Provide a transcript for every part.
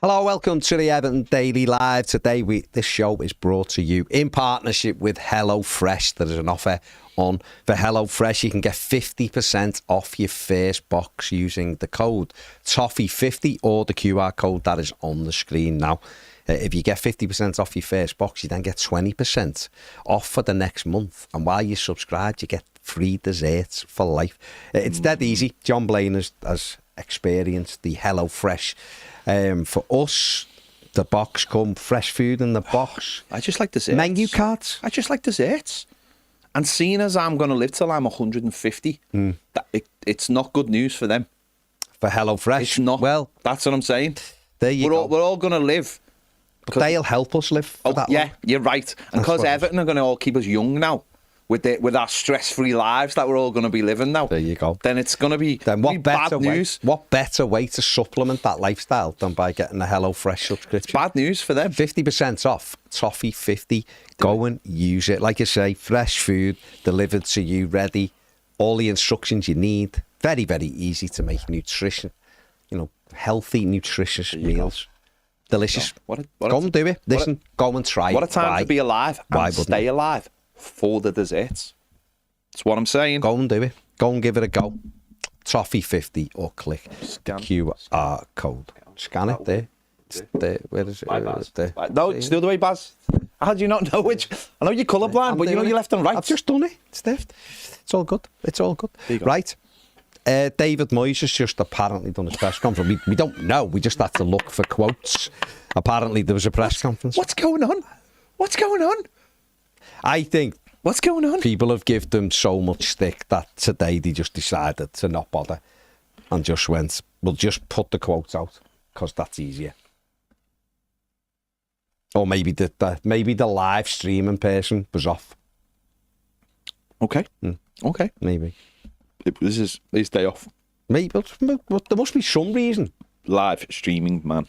Hello, welcome to the Everton Daily Live. Today, this show is brought to you in partnership with HelloFresh. There is an offer on for HelloFresh. You can get 50% off your first box using the code Toffee50 or the QR code that is on the screen now. If you get 50% off your first box, you then get 20% off for the next month. And while you're subscribed, you get free desserts for life. It's dead easy. John Blaine has experienced the HelloFresh. For us, the box come fresh food in the box. I just like desserts. Menu cards. I just like desserts. And seeing as I'm going to live till I'm 150, it's not good news for them. For HelloFresh? It's not. Well, that's what I'm saying. There you go. We're all going to live. But they'll help us live for that long. You're right. And because Everton are going to all keep us young now, with our stress-free lives that we're all going to be living now. There you go. Then it's going to be bad news. What better way to supplement that lifestyle than by getting a HelloFresh subscription? It's bad news for them. 50% off. Toffee 50. Go and use it. Like I say, fresh food delivered to you, ready. All the instructions you need. Very, very easy to make nutrition. Healthy, nutritious meals. Delicious. Go and do it. Listen, go and try it. What a time to be alive and stay alive for the desserts. That's what I'm saying. Go and do it. Go and give it a go. Toffee 50 or click QR code. Scan it there. There. Where is it? There. No, it's the other way, Baz. How do you not know which? I know you're colourblind, but you know you're left and right. I've just done it. It's left. It's all good. It's all good. Right. David Moyes has just apparently done a press conference. We don't know. We just had to look for quotes. Apparently there was a press conference. What's going on? What's going on? I think what's going on? People have given them so much stick that today they just decided to not bother and just went, we'll just put the quotes out because that's easier. Or maybe the live streaming person was off. Okay. Okay. Maybe. This is his day off. Maybe, but there must be some reason. Live streaming man.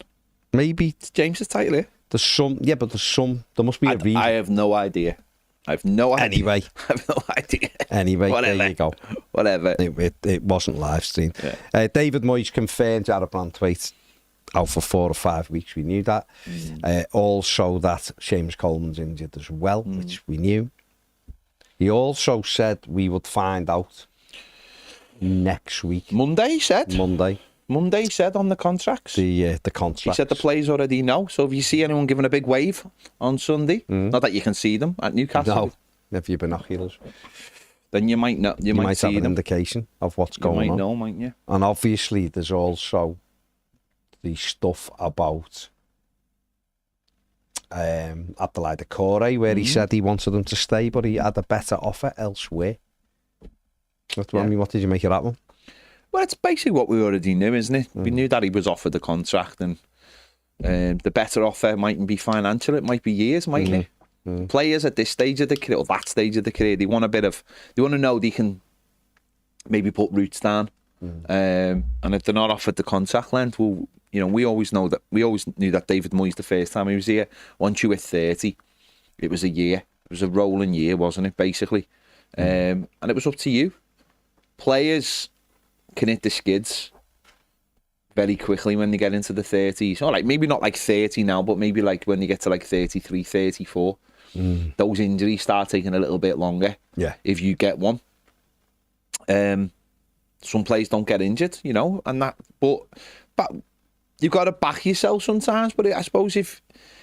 Maybe it's James's title here. There must be a reason. I have no idea. I have no idea. Anyway. I have no idea. Anyway, whatever. There you go. Whatever. It wasn't live streamed. Yeah. David Moyes confirmed Jarrod Branthwaite out for 4 or 5 weeks. We knew that. Also that Seamus Coleman's injured as well, which we knew. He also said we would find out next week. Monday, he said. Monday, he said on the contracts. The contracts. He said the players already know. So if you see anyone giving a big wave on Sunday, not that you can see them at Newcastle. No, if you're binoculars. Then you might know. You might see have an them. indication of what's going on. You might know, mightn't you? And obviously there's also the stuff about Adelaide Corey, where he said he wanted them to stay, but he had a better offer elsewhere. What did you make of that one? Well, it's basically what we already knew, isn't it? We knew that he was offered the contract, and the better offer mightn't be financial. It might be years, mightn't it? Players at this stage of the career, or that stage of the career, they want to know they can maybe put roots down. And if they're not offered the contract length, well, we always knew that David Moyes, the first time he was here, once you were 30, it was a year. It was a rolling year, wasn't it, basically? And it was up to you. Players can hit the skids very quickly when they get into the 30s. Or maybe not 30 now, but maybe when you get to 33, 34. Those injuries start taking a little bit longer. Yeah. If you get one. Some players don't get injured, and that. But you've got to back yourself sometimes. But I suppose if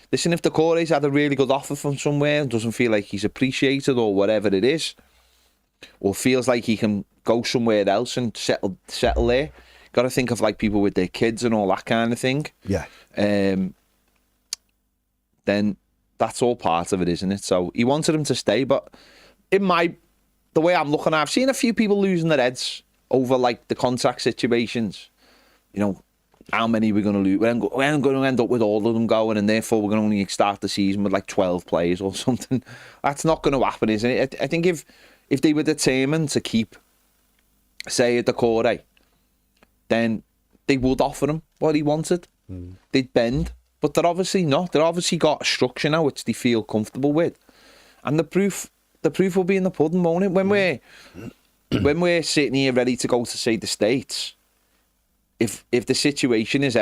the Corey's had a really good offer from somewhere and doesn't feel like he's appreciated or whatever it is, or feels like he can go somewhere else and settle there. Got to think of people with their kids and all that kind of thing. Yeah. Then that's all part of it, isn't it? So he wanted him to stay, but the way I'm looking at it, I've seen a few people losing their heads over the contract situations. How many we're going to lose? We're going to end up with all of them going, and therefore we're going to only start the season with 12 players or something. That's not going to happen, isn't it? I think if they were determined to keep, say, the Corey, then they would offer him what he wanted. They'd bend, but they're obviously not. They've obviously got a structure now which they feel comfortable with, and the proof will be in the pudding, won't it? When we're sitting here ready to go to, say, the States, if the situation is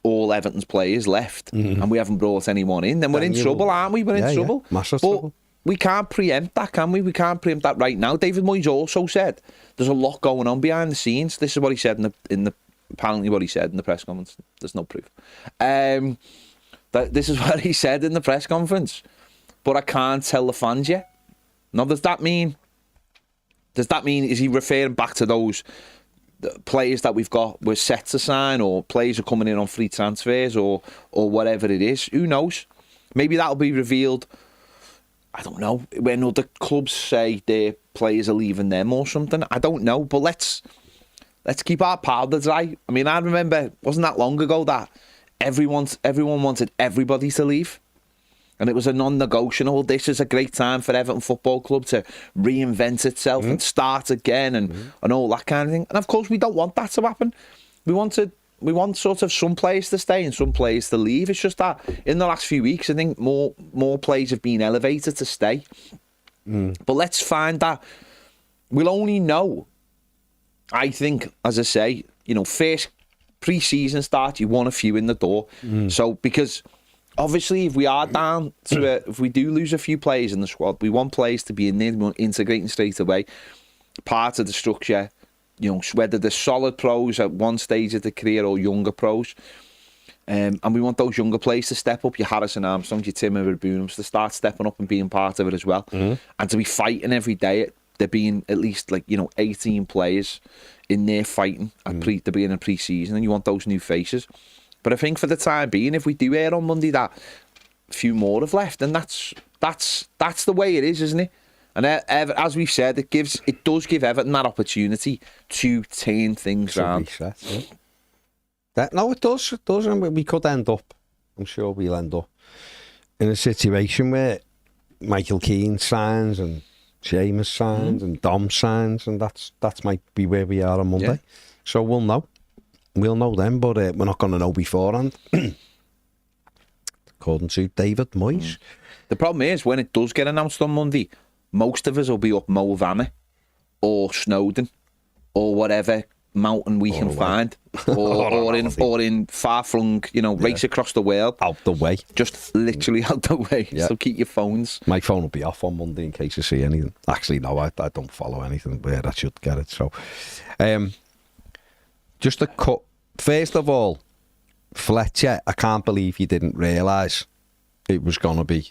all Everton's players left and we haven't brought anyone in, then we're in trouble, aren't we? We're in trouble. Massive but trouble. we can't preempt that, can we? We can't preempt that right now. David Moyes also said there's a lot going on behind the scenes. This is what he said apparently what he said in the press conference. There's no proof. This is what he said in the press conference. But I can't tell the fans yet. Now, does that mean, is he referring back to those players that we've got, we're set to sign, or players are coming in on free transfers, or whatever it is? Who knows? Maybe that'll be revealed, I don't know, when other clubs say their players are leaving them or something. I don't know, but let's keep our powder dry. I mean, I remember, wasn't that long ago that everyone wanted everybody to leave. And it was a non-negotiable. This is a great time for Everton Football Club to reinvent itself and start again and all that kind of thing. And of course, we don't want that to happen. We want sort of some players to stay and some players to leave. It's just that in the last few weeks, I think more players have been elevated to stay. But let's find that. We'll only know, I think, as I say, first pre-season start, you want a few in the door. So because obviously, if we are down to if we do lose a few players in the squad, we want players to be in there, we want integrating straight away, part of the structure. Whether they're solid pros at one stage of the career or younger pros, and we want those younger players to step up. Your Harrison Armstrong, your Tim Bunhams, to start stepping up and being part of it as well, and to be fighting every day. There being at least 18 players in there fighting to be in a pre-season, and you want those new faces. But I think for the time being, if we do hear on Monday that a few more have left, then that's the way it is, isn't it? And as we've said, it does give Everton that opportunity to turn things around. No, it does. It does, and we could end up. I'm sure we'll end up in a situation where Michael Keane signs and James signs and Dom signs, and that's might be where we are on Monday. Yeah. So we'll know. We'll know then, but we're not going to know beforehand. According to David Moyes. The problem is, when it does get announced on Monday, most of us will be up Mulvanny or Snowdon or whatever mountain we can find, or in far-flung, race across the world. Out the way. Just literally out the way. Yeah. So keep your phones. My phone will be off on Monday in case you see anything. Actually, no, I don't follow anything where I should get it. So, just a cut. First of all, Fletcher, I can't believe you didn't realise it was going to be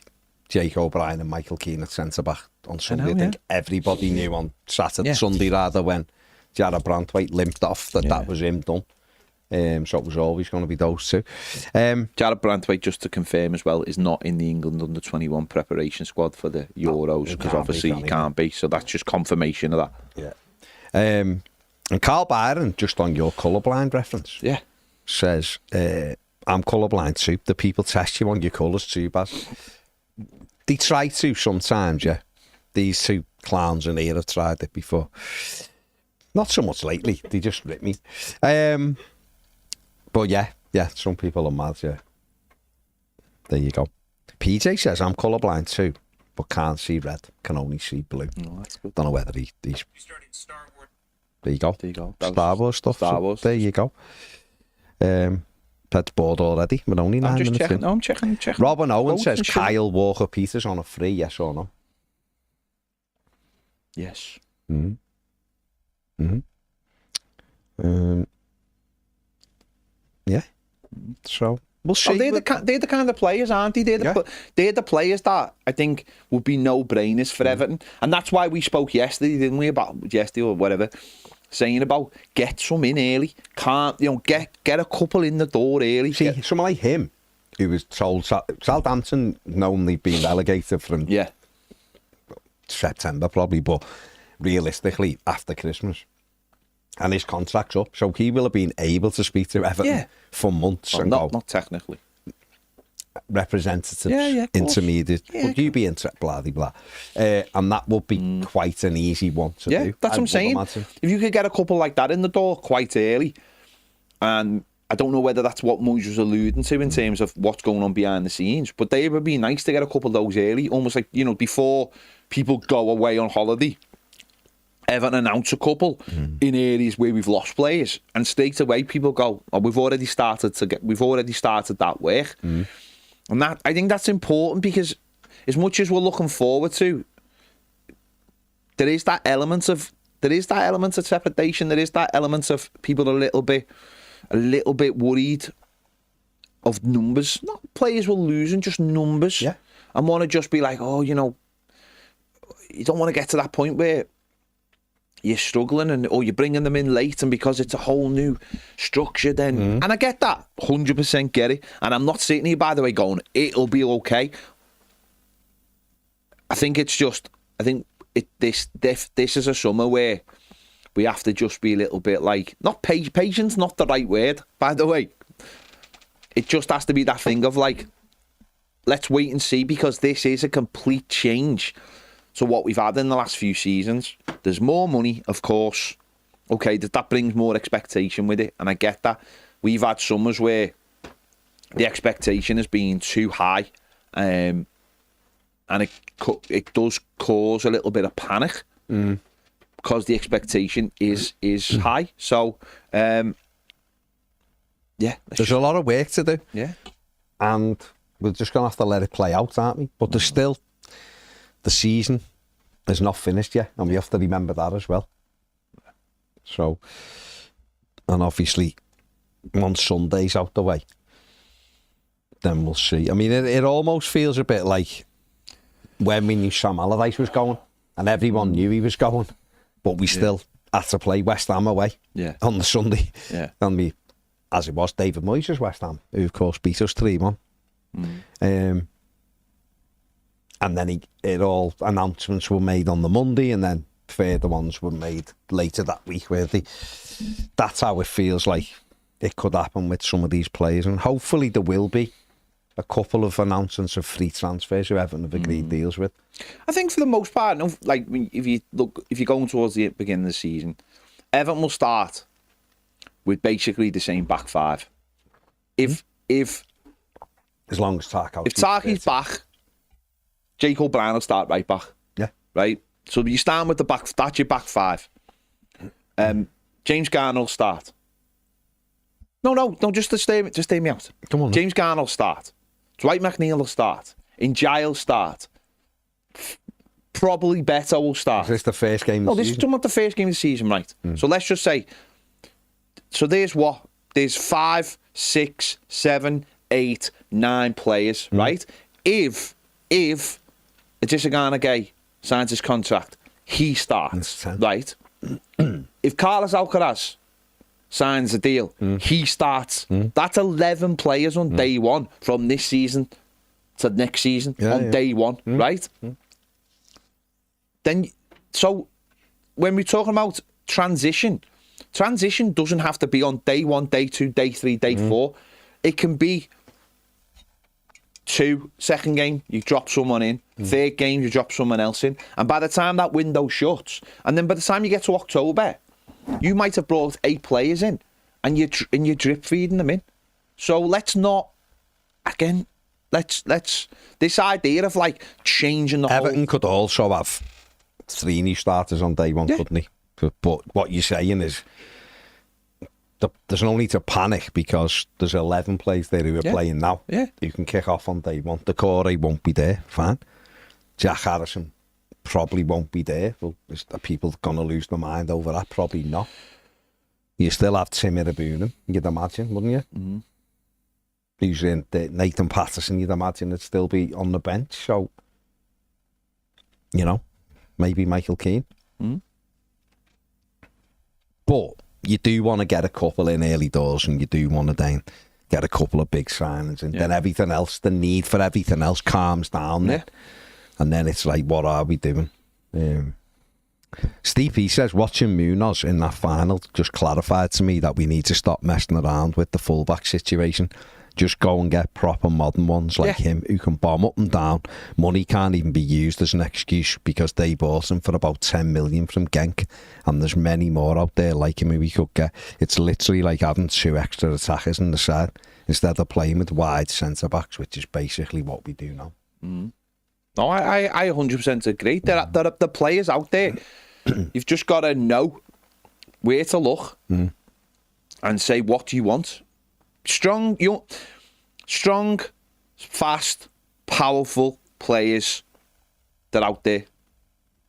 Jake O'Brien and Michael Keane at centre-back on Sunday. I think everybody knew on Sunday rather, when Jarrod Branthwaite limped off that was him done. So it was always going to be those two. Jarrod Branthwaite, just to confirm as well, is not in the England under-21 preparation squad for the Euros, because obviously he can't be. So that's just confirmation of that. Yeah. And Carl Byron, just on your colourblind reference, says, I'm colourblind too. The people test you on your colours too, Baz. They try to sometimes, yeah. These two clowns in here have tried it before. Not so much lately. They just rip me. But yeah, some people are mad, yeah. There you go. PJ says, I'm colourblind too, but can't see red, can only see blue. Oh, that's good. Don't know whether he's... We started Star Wars. There you go. There you go. Star Wars stuff. Star Wars. There you go. That's bored already. We're only 9 minutes checking. in. No, I'm checking. Robin Owen says Kyle Walker-Peters on a free, yes or no? Yes. Yeah. So we'll see. They're the kind of players, aren't they? They're the players that I think would be no-brainers for Everton, and that's why we spoke yesterday, didn't we? About yesterday or whatever, saying about get some in early. Can't get a couple in the door early. See, someone like him, who was told Southampton only being relegated from September probably, but realistically after Christmas. And his contract's up, so he will have been able to speak to Everton for months. Well, and not technically. Representatives, intermediate, would you be into blah, blah, and that would be quite an easy one to do. Yeah, that's what I'm saying. Imagine. If you could get a couple like that in the door quite early, and I don't know whether that's what Moyes was alluding to in terms of what's going on behind the scenes, but they would be nice to get a couple of those early, almost like, before people go away on holiday. Everton announce a couple in areas where we've lost players, and straight away people go, "Oh, we've already started that work," and that I think that's important because as much as we're looking forward to, there is that element of trepidation. There is that element of people a little bit worried of numbers. Not players we're losing, just numbers. Yeah, and want to just be like, oh, you don't want to get to that point where you're struggling or you're bringing them in late, and because it's a whole new structure then, and I get that, 100% get it, and I'm not sitting here, by the way, going, it'll be okay. I think this is a summer where we have to just be a little bit like, not patience, not the right word, by the way. It just has to be that thing of like, let's wait and see, because this is a complete change to what we've had in the last few seasons. There's more money, of course. Okay, that brings more expectation with it, and I get that. We've had summers where the expectation has been too high, and it does cause a little bit of panic because the expectation is high. So, yeah. There's a lot of work to do. Yeah. And we're just going to have to let it play out, aren't we? But there's still... The season is not finished yet, and we have to remember that as well. So, and obviously, once Sunday's out the way, then we'll see. I mean, it almost feels a bit like when we knew Sam Allardyce was going, and everyone knew he was going, but we still had to play West Ham away on the Sunday. Yeah. And as it was, David Moyes' West Ham, who of course beat us 3-1. And then all announcements were made on the Monday, and then further ones were made later that week. That's how it feels like it could happen with some of these players, and hopefully there will be a couple of announcements of free transfers who Everton have agreed deals with. I think for the most part, like if you're going towards the beginning of the season, Everton will start with basically the same back five. If as long as Tarkowski's back, Jacob Brien will start right back. Yeah. Right? So you start with the back, that's your back five. James Garner will start. No, just to stay me out. Come on. James Garner will start. Dwight McNeil will start. Njai will start. Probably Beto will start. Is this the first game of the season? No, this is the first game of the season, right? So let's just say, there's 5, 6, 7, 8, 9 players, right? If Adesanya Gay signs his contract, he starts, right? If Carlos Alcaraz signs a deal, he starts. That's 11 players on day one from this season to next season day one, right? Then, so when we're talking about transition doesn't have to be on day 1, day 2, day 3, day 4. It can be 2, second game, you drop someone in. Third game, you drop someone else in. And by the time that window shuts, and then by the time you get to October, you might have brought 8 players in, and you're drip feeding them in. So let's not, again, let's this idea of like changing the Everton could also have 3 new starters on day 1, couldn't he? But what you're saying is there's no need to panic, because there's 11 players there who are playing now. Yeah. You can kick off on day 1. Decore won't be there, fine. Jack Harrison probably won't be there. Well, are people going to lose their mind over that? Probably not. You still have Tim Irabunen, you'd imagine, wouldn't you? Who's in Nathan Patterson, you'd imagine would still be on the bench. So, maybe Michael Keane. But you do want to get a couple in early doors, and you do want to then get a couple of big signings, and then everything else, the need for everything else calms down. Then. And then it's like, what are we doing? Steve, he says, watching Munoz in that final just clarified to me that we need to stop messing around with the fullback situation. Just go and get proper modern ones like him, who can bomb up and down. Money can't even be used as an excuse, because they bought him for about 10 million from Genk, and there's many more out there like him who we could get. It's literally like having 2 extra attackers in the side instead of playing with wide centre backs, which is basically what we do now. No, I 100% agree. There are the players out there You've just got to know where to look and say, what do you want? Strong, fast, powerful players that are out there.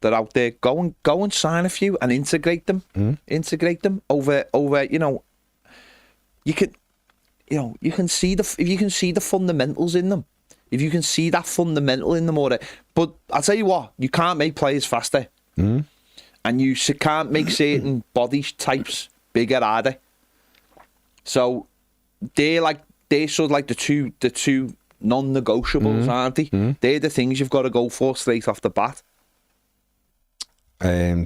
They're out there. Go and sign a few and integrate them. Integrate them over. You can see the fundamentals in them. If you can see that fundamental in them, but I'll tell you what, you can't make players faster, and you can't make certain body types bigger either. So they're sort of like the two non-negotiables, aren't they? They're the things you've got to go for straight off the bat.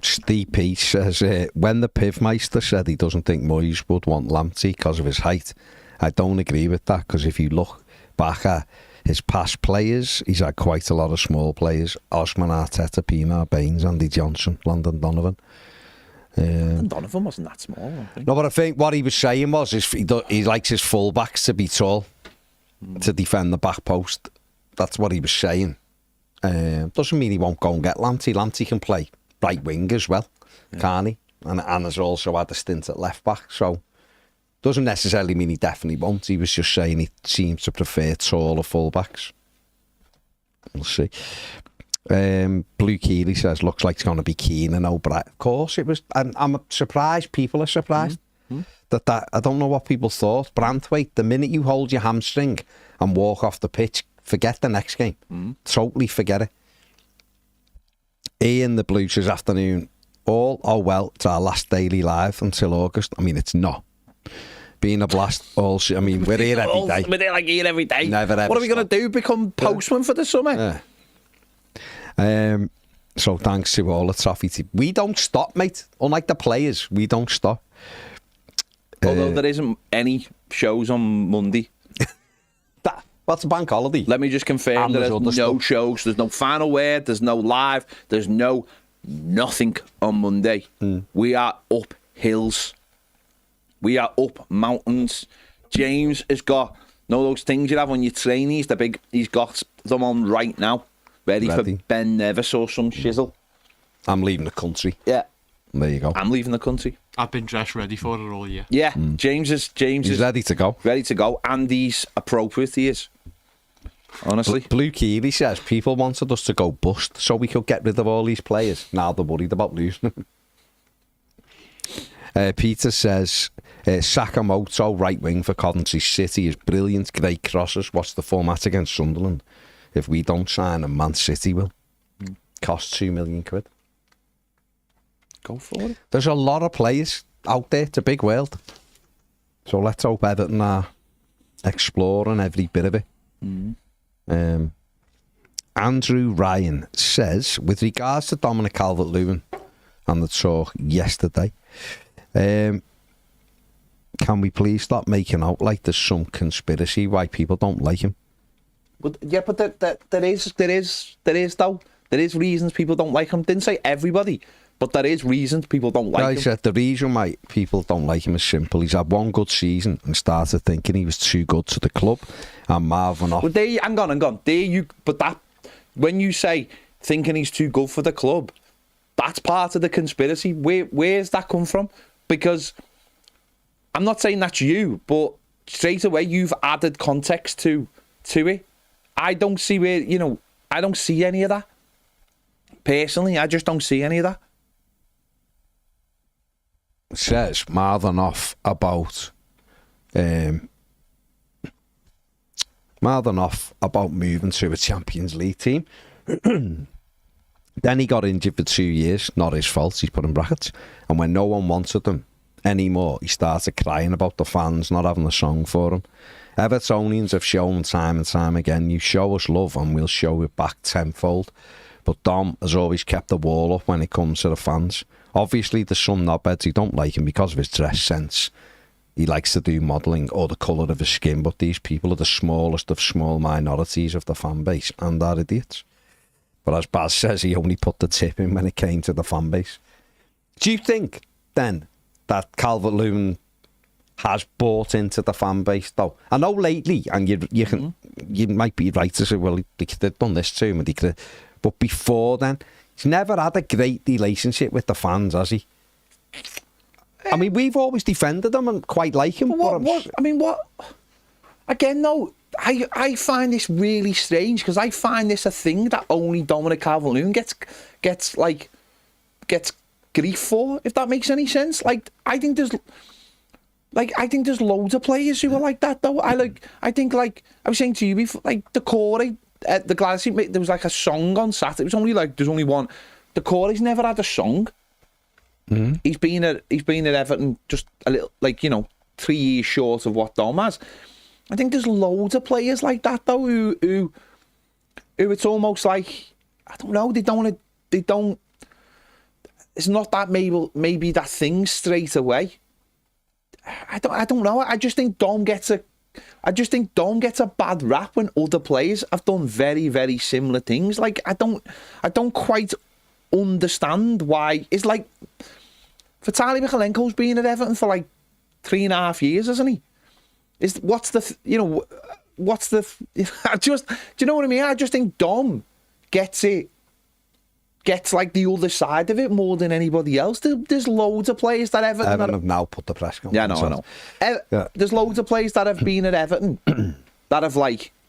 Steve P says, when the Pivmeister said he doesn't think Moyes would want Lamptey because of his height, I don't agree with that, because if you look back at his past players, he's had quite a lot of small players: Osman, Arteta, Pienaar, Baines, Andy Johnson, Landon Donovan. And Donovan wasn't that small, I think. No, but I think what he was saying was he likes his fullbacks to be tall, to defend the back post. That's what he was saying. Doesn't mean he won't go and get Lamptey. Lamptey can play right wing as well, can't he? And has also had a stint at left back, so doesn't necessarily mean he definitely won't. He was just saying he seems to prefer taller fullbacks. We'll see. Blue Keeley says, looks like it's going to be Keane and O'Brien. Of course it was. I'm surprised. People are surprised that I don't know what people thought. Branthwaite, the minute you hold your hamstring and walk off the pitch, forget the next game. Totally forget it. Ian the Blue says, afternoon. Well, it's our last daily live until August. I mean, it's not. Being a blast. We're here every day. We're here every day. Never ever. What are we going to do? Become postman for the summer? Yeah. So thanks to all the Toffee team. We don't stop, mate. Unlike the players, we don't stop. Although there isn't any shows on Monday. What's a bank holiday? Let me just confirm there's no shows. There's no final word. There's no live. There's nothing on Monday. We are up hills. We are up mountains. James has got those things you have on your trainees. He's got them on right now, ready. For Ben Nevis or some shizzle. I'm leaving the country. Yeah. There you go. I'm leaving the country. I've been dressed ready for it all year. Yeah. James is ready to go. Ready to go, and he's appropriate. He is. Honestly. Blue Keeley says people wanted us to go bust so we could get rid of all these players. Now they're worried about losing them. Peter says Sakamoto, right wing for Coventry City, is brilliant. Great crosses. What's the format against Sunderland? If we don't sign him, Man City will. Cost £2 million. Go for it. There's a lot of players out there. It's a big world. So let's hope Everton are exploring every bit of it. Andrew Ryan says, with regards to Dominic Calvert-Lewin and the talk yesterday, can we please stop making out like there's some conspiracy why people don't like him? But there is though. There is reasons people don't like him. Didn't say everybody, but there is reasons people don't like him. I said the reason why people don't like him is simple. He's had one good season and started thinking he was too good to the club and Marvin off. Well, hang on. When you say thinking he's too good for the club, that's part of the conspiracy. Where's that come from? Because I'm not saying that's you, but straight away you've added context to it. I don't see I don't see any of that. Personally, I just don't see any of that. Says Marvin off about moving to a Champions League team. Then he got injured for 2 years. Not his fault, he's put in brackets. And when no one wanted him anymore, he started crying about the fans not having a song for him. Evertonians have shown time and time again, you show us love and we'll show it back tenfold. But Dom has always kept the wall up when it comes to the fans. Obviously, there's some knobheads who don't like him because of his dress sense. He likes to do modelling or the colour of his skin, but these people are the smallest of small minorities of the fan base and are idiots. But as Baz says, he only put the tip in when it came to the fan base. Do you think, then, that Calvert-Lewin has bought into the fan base, though? I know lately, and you might be right to say, well, they could have done this to him, but before then, He's never had a great relationship with the fans, has he? I mean, we've always defended him and quite like him. Again, though, I find this really strange because I find this a thing that only Dominic Calvert-Lewin gets grief for, if that makes any sense. Like, I think there's loads of players who are like that, though. I think I was saying to you before, like the Corey at the Glasgow, there was like a song on Saturday. It was only there's only one. The Corey's never had a song. Mm-hmm. He's been at Everton just a little, 3 years short of what Dom has. I think there's loads of players like that, though, who it's almost like, I don't know, they don't. It's not that maybe that thing straight away. I don't know. I just think Dom gets a bad rap when other players have done very, very similar things. Like, I don't quite understand why. It's like Vitaly Michalenko's been at Everton for 3.5 years, hasn't he? Do you know what I mean? I just think Dom gets the other side of it more than anybody else. There's loads of players that Everton have now put the press conference. Yeah, no, I know. There's loads of players that have been at Everton that have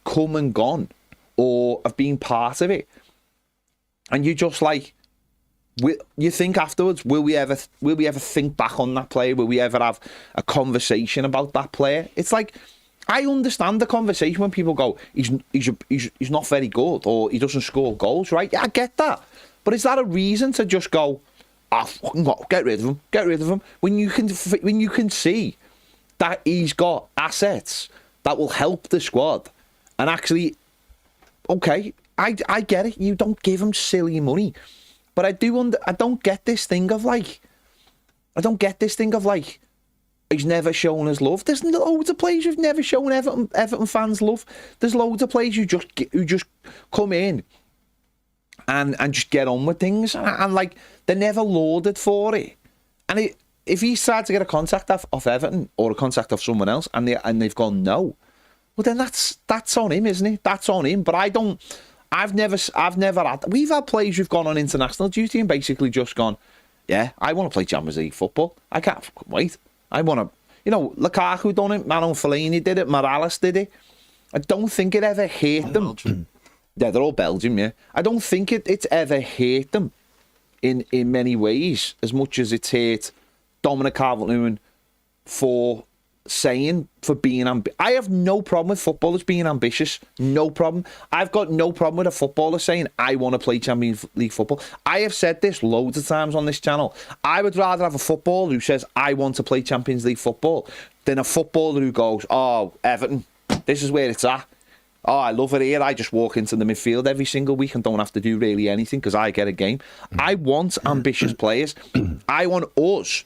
come and gone or have been part of it, and you just you think afterwards, will we ever think back on that player? Will we ever have a conversation about that player? It's like, I understand the conversation when people go, he's not very good or he doesn't score goals, right? Yeah, I get that. But is that a reason to just go, get rid of him? When you can see that he's got assets that will help the squad, and actually, okay, I get it. You don't give him silly money. But I don't get this thing of he's never shown us love. There's loads of players who've never shown Everton fans love. There's loads of players who just come in and just get on with things, and they're never lauded for it. And if he's tried to get a contact off Everton or a contact off someone else, and they've gone no, well then that's on him, isn't it? That's on him. But I've never had. We've had players who've gone on international duty and basically just gone, yeah, I want to play Champions League football. I can't wait. I want to, Lukaku done it, Manon Fellaini did it, Morales did it. I don't think it ever hurt them. Belgium. Yeah, they're all Belgium, yeah. I don't think it's ever hurt them in many ways as much as it's hurt Dominic Calvert-Lewin for being ambitious. I have no problem with footballers being ambitious. No problem. I've got no problem with a footballer saying, I want to play Champions League football. I have said this loads of times on this channel. I would rather have a footballer who says, I want to play Champions League football, than a footballer who goes, oh, Everton, this is where it's at. Oh, I love it here. I just walk into the midfield every single week and don't have to do really anything because I get a game. I want ambitious players. I want us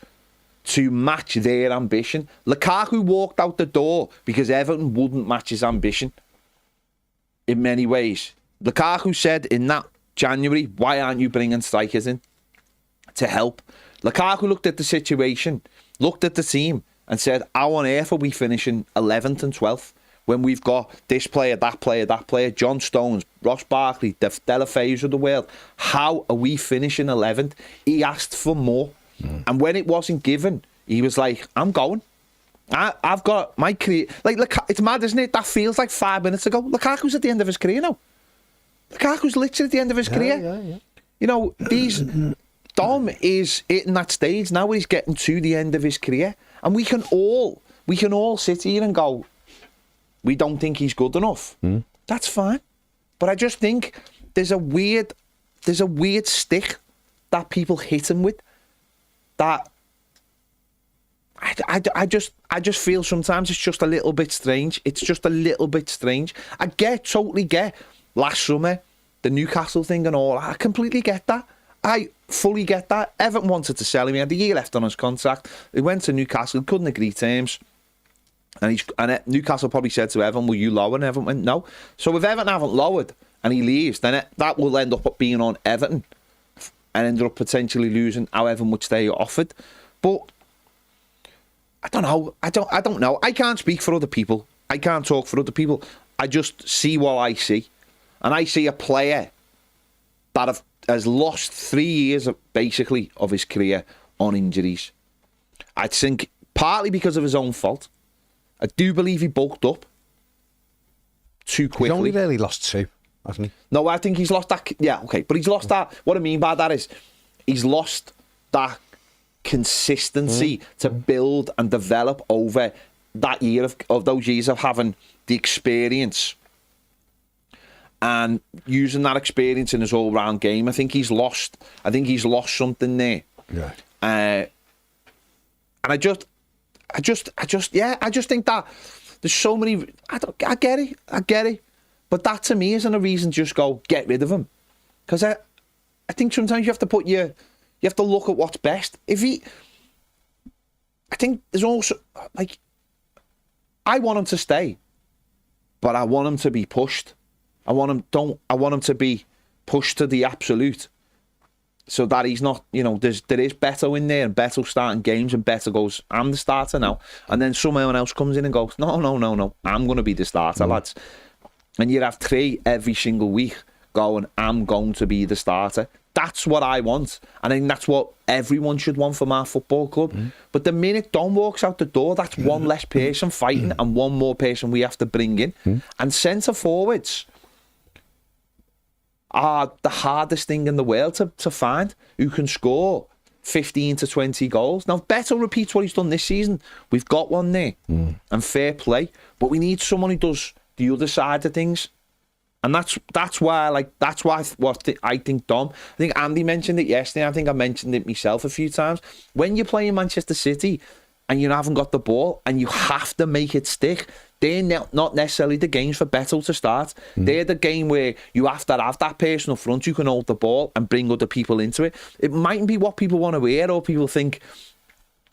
to match their ambition. Lukaku walked out the door because Everton wouldn't match his ambition in many ways. Lukaku said in that January, why aren't you bringing strikers in to help? Lukaku looked at the situation, looked at the team and said, how on earth are we finishing 11th and 12th when we've got this player, that player, John Stones, Ross Barkley, Delafeus of the world? How are we finishing 11th? He asked for more. And when it wasn't given, he was like, I'm going. I've got my career. It's mad, isn't it? That feels like 5 minutes ago. Lukaku's at the end of his career now. Lukaku's literally at the end of his career. Yeah. Dom is hitting that stage now where he's getting to the end of his career. And we can all sit here and go, we don't think he's good enough. That's fine. But I just think there's a weird stick that people hit him with. That I just feel sometimes it's just a little bit strange. It's just a little bit strange. I totally get last summer, the Newcastle thing and all. I completely get that. I fully get that. Everton wanted to sell him. He had a year left on his contract. He went to Newcastle, couldn't agree terms. And Newcastle probably said to Everton, will you lower? And Everton went, no. So if Everton haven't lowered and he leaves, then that will end up being on Everton and ended up potentially losing however much they offered. But I don't know. I don't know. I can't speak for other people. I can't talk for other people. I just see what I see. And I see a player that has lost 3 years basically of his career on injuries. I think partly because of his own fault. I do believe he bulked up too quickly. He's only really lost 2, hasn't he? No, I think he's lost that. Yeah, okay, but he's lost that. What I mean by that is he's lost that consistency to build and develop over that year of those years of having the experience and using that experience in his all-round game. I think he's lost something there. Yeah. And I just think that there's so many. I get it, but that to me isn't a reason to just go get rid of him, because I think sometimes you have to look at what's best. I think there's also like, I want him to stay, but I want him to be pushed. I want him to be pushed to the absolute, so that he's not, there is Beto in there, and Beto starting games, and Beto goes, I'm the starter now, and then someone else comes in and goes, no, I'm going to be the starter, lads. And you have 3 every single week going, I'm going to be the starter. That's what I want, and I think that's what everyone should want from our football club. But the minute Dom walks out the door, that's one less person fighting and one more person we have to bring in. And centre forwards are the hardest thing in the world to find, who can score 15 to 20 goals. Now, if Beto repeats what he's done this season, we've got one there, and fair play. But we need someone who does the other side of things, and that's why I think Dom. I think Andy mentioned it yesterday. I think I mentioned it myself a few times. When you're playing Manchester City and you haven't got the ball and you have to make it stick, they're not necessarily the games for Beto to start. They're the game where you have to have that person up front who can hold the ball and bring other people into it. It mightn't be what people want to hear or people think,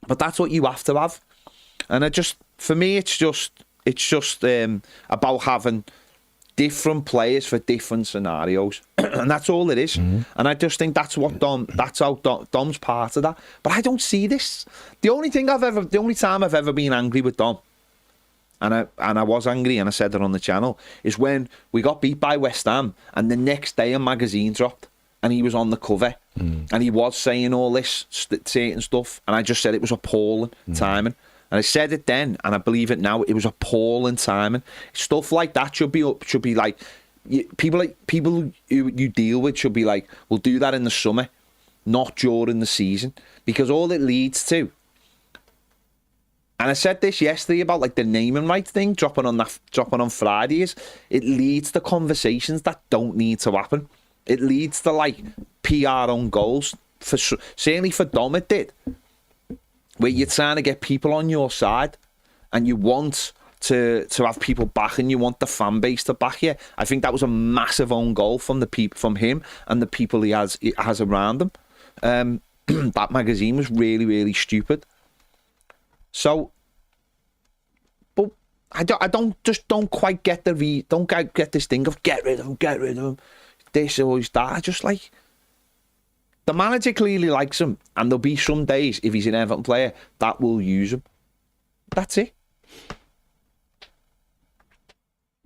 but that's what you have to have. And for me, it's just about having different players for different scenarios, and that's all it is. And I just think that's how Dom's part of that. But I don't see this. The only time I've ever been angry with Dom, and I was angry, and I said it on the channel, is when we got beat by West Ham, and the next day a magazine dropped, and he was on the cover, and he was saying all this certain stuff, and I just said it was appalling timing. And I said it then, and I believe it now. It was appalling timing. Stuff like that should be like people who you deal with should be like, we'll do that in the summer, not during the season, because all it leads to. And I said this yesterday about like the naming right thing dropping on Fridays. It leads to conversations that don't need to happen. It leads to like PR on goals. Certainly for Dom, it did. Where you're trying to get people on your side, and you want to have people back, and you want the fan base to back you. I think that was a massive own goal from him and the people he has around him. That magazine was really, really stupid. So, but I don't quite get this thing of get rid of him, this or that. I just like. The manager clearly likes him, and there'll be some days, if he's an Everton player, that will use him. That's it.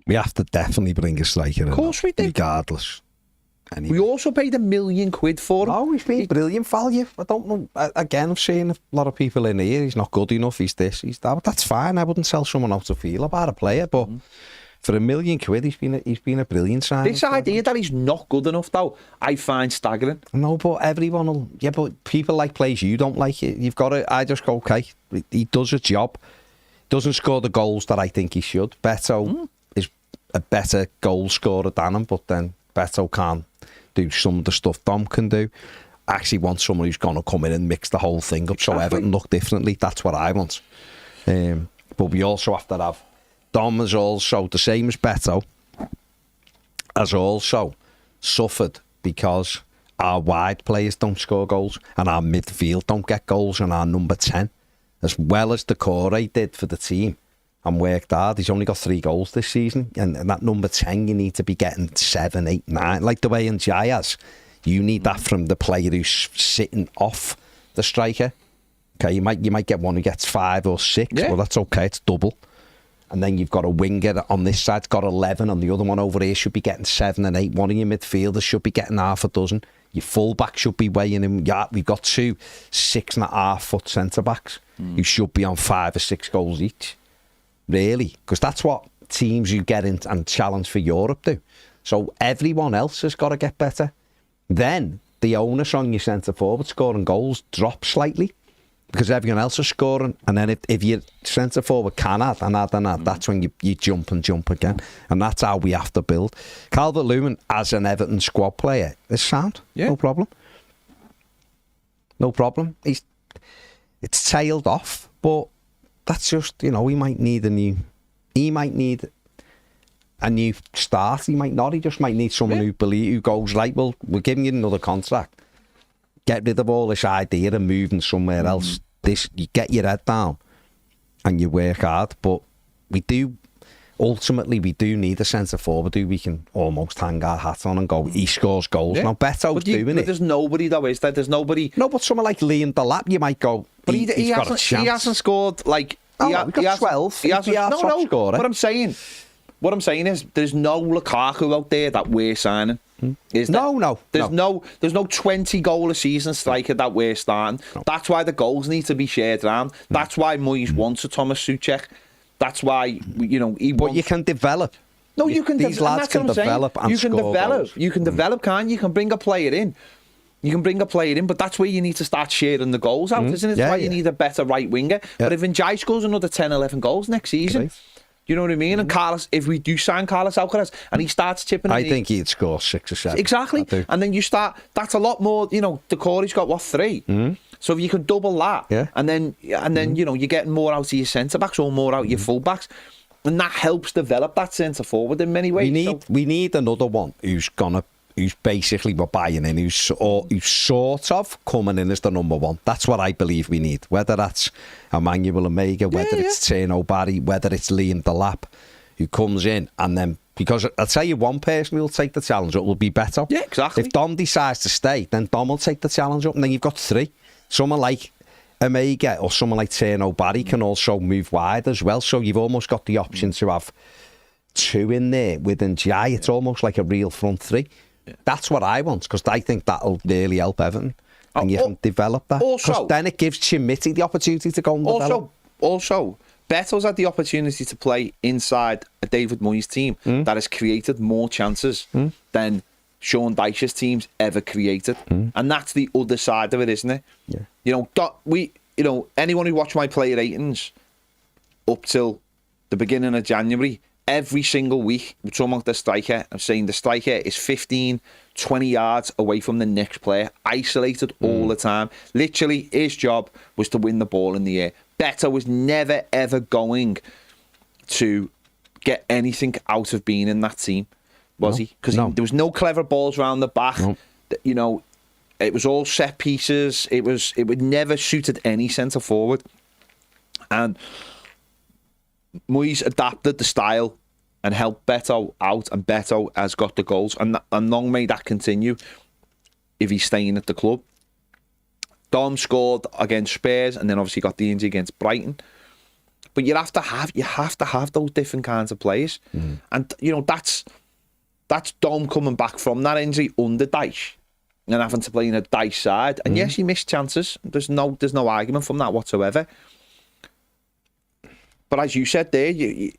We have to definitely bring a striker in. Of course we do. Regardless. Anyway. We also paid £1 million for him. Oh, he's been brilliant value. I don't know. Again, I've seen a lot of people in here. He's not good enough. He's this, he's that. But that's fine. I wouldn't sell someone out to feel about a player, but... For £1 million, he's been a brilliant signing. This idea that he's not good enough, though, I find staggering. No, but everyone will. Yeah, but people like players you don't like it. You've got to. I just go, okay. He does a job. Doesn't score the goals that I think he should. Beto is a better goal scorer than him, but then Beto can't do some of the stuff Dom can do. I actually want someone who's going to come in and mix the whole thing up so Everton look differently. That's what I want. But we also have to have. Dom is also, the same as Beto, has also suffered because our wide players don't score goals and our midfield don't get goals, and our number 10, as well as Decore did for the team and worked hard. He's only got 3 goals this season, and that number 10, you need to be getting 7, 8, 9, like the way in has. You need that from the player who's sitting off the striker. Okay, you might get one who gets 5 or 6, but that's okay, it's double. And then you've got a winger on this side, got 11, and the other one over here should be getting 7 and 8. One of your midfielders should be getting half a dozen. Your full-back should be weighing him. Yeah, we've got 2 6.5-foot centre-backs who should be on 5 or 6 goals each. Really. Because that's what teams you get in and challenge for Europe do. So everyone else has got to get better. Then the onus on your centre-forward scoring goals drops slightly because everyone else is scoring. And then if your centre-forward can add and add and add, that's when you jump and jump again. And that's how we have to build. Calvert-Lewin, as an Everton squad player, is sound. Yeah. No problem. No problem. It's tailed off, but that's just, he might need a new start. He might not. He just might need someone who goes, right, well, we're giving you another contract. Get rid of all this idea of moving somewhere else. You get your head down and you work hard. But we do need a centre forward who we can almost hang our hat on and go, he scores goals. Now, Beto's doing it. There's nobody, though, is there? There's nobody. No, but someone like Liam Delap, you might go, but he hasn't scored, like... He got 12. He hasn't, top scorer. What I'm saying is, there's no Lukaku out there that we're signing. Is there? No. There's no 20 goal a season striker that we're starting. No. That's why the goals need to be shared around. That's why Moyes wants a Thomas Souček. That's why But you can develop. No, you can. These lads can develop and score goals. You can develop, can't you? You can bring a player in. But that's where you need to start sharing the goals out, isn't it? That's why you need a better right winger. Yeah. But if Njai scores another 10, 11 goals next season, you know what I mean? And Carlos, if we do sign Carlos Alcaraz and he starts chipping, I think he'd score 6 or 7. Exactly. And then you start. That's a lot more. Decore's got 3. So if you can double that, and then you're getting more out of your centre backs or more out of your full backs, and that helps develop that centre forward in many ways. We need another one who's basically we're buying in, who's sort of coming in as the number one. That's what I believe we need. Whether that's Emmanuel Omega, whether it's Tierno Barry, whether it's Liam Delap, who comes in and then, because I'll tell you one person who will take the challenge up will be Beto. Yeah, exactly. If Dom decides to stay, then Dom will take the challenge up, and then you've got 3. Someone like Omega or someone like Tierno Barry can also move wide as well. So you've almost got the option to have 2 in there with Njai. It's almost like a real front 3. That's what I want, because I think that'll really help Everton, and you can develop that. Because then it gives Chimitty the opportunity to go and develop. Also, Beto's had the opportunity to play inside a David Moyes team that has created more chances than Sean Dyche's teams ever created, and that's the other side of it, isn't it? Yeah. Anyone who watched my player ratings up till the beginning of January. Every single week, we're talking about the striker. I'm saying the striker is 15, 20 yards away from the next player, isolated all the time. Literally, his job was to win the ball in the air. Beto was never, ever going to get anything out of being in that team, was he? Because there was no clever balls around the back. No. It was all set pieces. It would never suited any centre forward. And Moyes adapted the style and helped Beto out, and Beto has got the goals, and long may that continue if he's staying at the club. Dom scored against Spurs, and then obviously got the injury against Brighton. But you have to have those different kinds of players, and that's Dom coming back from that injury under Dyche and having to play in a Dyche side. And yes, he missed chances. There's no argument from that whatsoever. But as you said there, you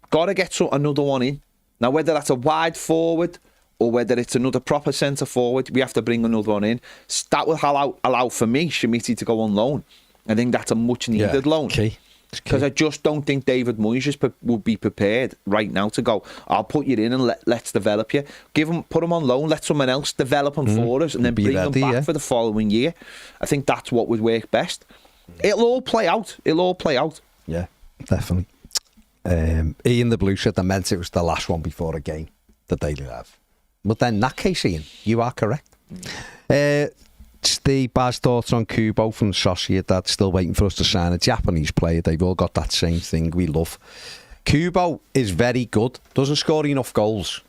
got to get another one in. Now, whether that's a wide forward or whether it's another proper centre forward, we have to bring another one in. That will allow for me, Chimitty, to go on loan. I think that's a much needed loan. Because I just don't think David Moyes would be prepared right now to go, I'll put you in and let's develop you. Put him on loan, let someone else develop him for us, and then bring him back for the following year. I think that's what would work best. It'll all play out. Yeah. Definitely. Ian the Blue said, I meant it was the last one before a game, the Daily Live. But then in that case, Ian, you are correct. Steve Baz thoughts on Kubo from Sociedad, still waiting for us to sign a Japanese player. They've all got that same thing we love. Kubo is very good, doesn't score enough goals,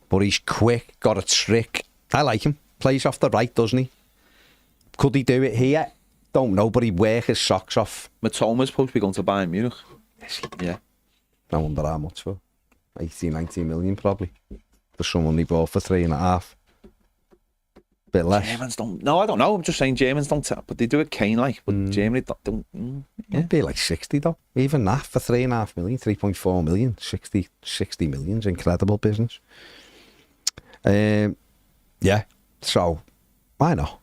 but he's quick, got a trick. I like him. Plays off the right, doesn't he? Could he do it here? Don't know, but he work his socks off. Matoma's supposed to be going to Bayern Munich. Yeah. I wonder how much for. 18, 19 million probably. For someone he bought for 3.5. Bit less. Germans don't. No, I don't know. I'm just saying Germans don't. But they do it Kane like. But Germany don't. It'd be like 60 though. Even that for 3.5 million, 3.4 million, 60 million's incredible business. Yeah. So why not?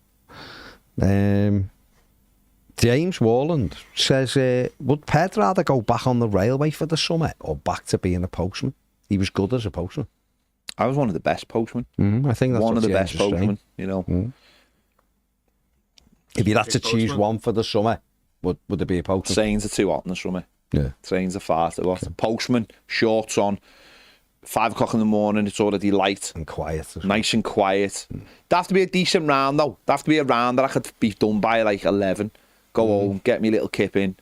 James Warland says, would Ped rather go back on the railway for the summer or back to being a postman? He was good as a postman. I was one of the best postmen. I think that's one of the James best postmen, you know. If you had to choose one for the summer, would it be a postman? Trains are too hot in the summer. Yeah. Trains are far too hot. Postman, shorts on, 5 o'clock in the morning, it's already light. And quiet. Nice and quiet. There have to be a decent round though. There have to be a round that I could be done by like 11. Go home, get me little kip in,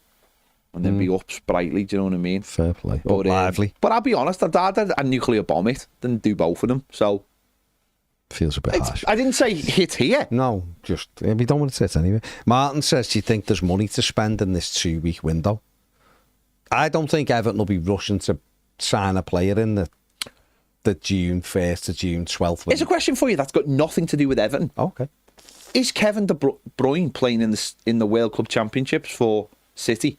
and then be up sprightly, do you know what I mean? Fair play. But lively. But I'll be honest, I'd rather a nuclear bomb it than do both of them. So feels a bit harsh. I didn't say hit here. No, just we don't want to sit anyway. Martin says, do you think there's money to spend in this 2-week window? I don't think Everton will be rushing to sign a player in the June 1st to June 12th. Here's a question for you that's got nothing to do with Everton. Okay. Is Kevin De Bruyne playing in the World Cup Championships for City?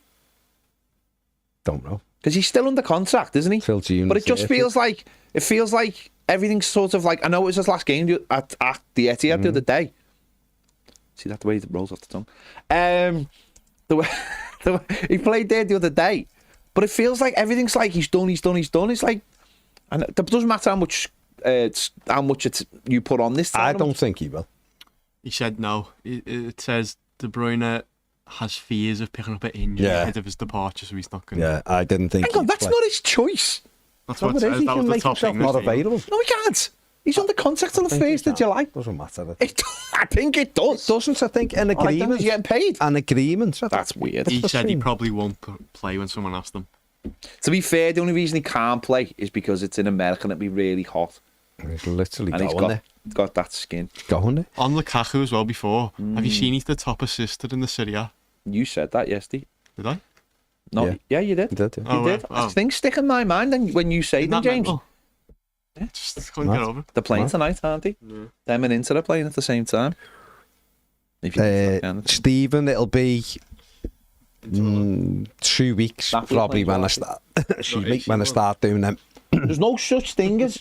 Don't know. Because he's still under contract, isn't he? Till June. But it just feels like everything's sort of like, I know it was his last game at the Etihad the other day. See that the way it rolls off the tongue. The way he played there the other day, but it feels like everything's like he's done. It's like, and it doesn't matter how much you put on this tournament. I don't think he will. He said no. It says De Bruyne has fears of picking up an injury ahead of his departure, so he's not going to. Yeah, I didn't think. Hang on, that's not his choice. That's what it says. He That can was the make top himself thing. not available. No, he can't. He's under contract till the 1st of July. Doesn't matter. I think it does. Doesn't, I think, an agreement. He's getting paid. An agreement. That's weird. He said he probably won't play when someone asks him. To be fair, the only reason he can't play is because it's in America and it'd be really hot. He's literally And going he's got that skin. Going there. On Lukaku as well before. Have you seen he's the top assister in the Serie A? You said that yesterday. Did I? No, yeah, you did. You did, yeah. You did. Oh. Things stick in my mind when you say Isn't them, that James. mental? Yeah, just couldn't get over it. They're playing Right. tonight, aren't they? Yeah. Them and Inter are playing at the same time. If you Stephen, it'll be 2 weeks That probably will when I play start. when I start doing them. There's no such thing as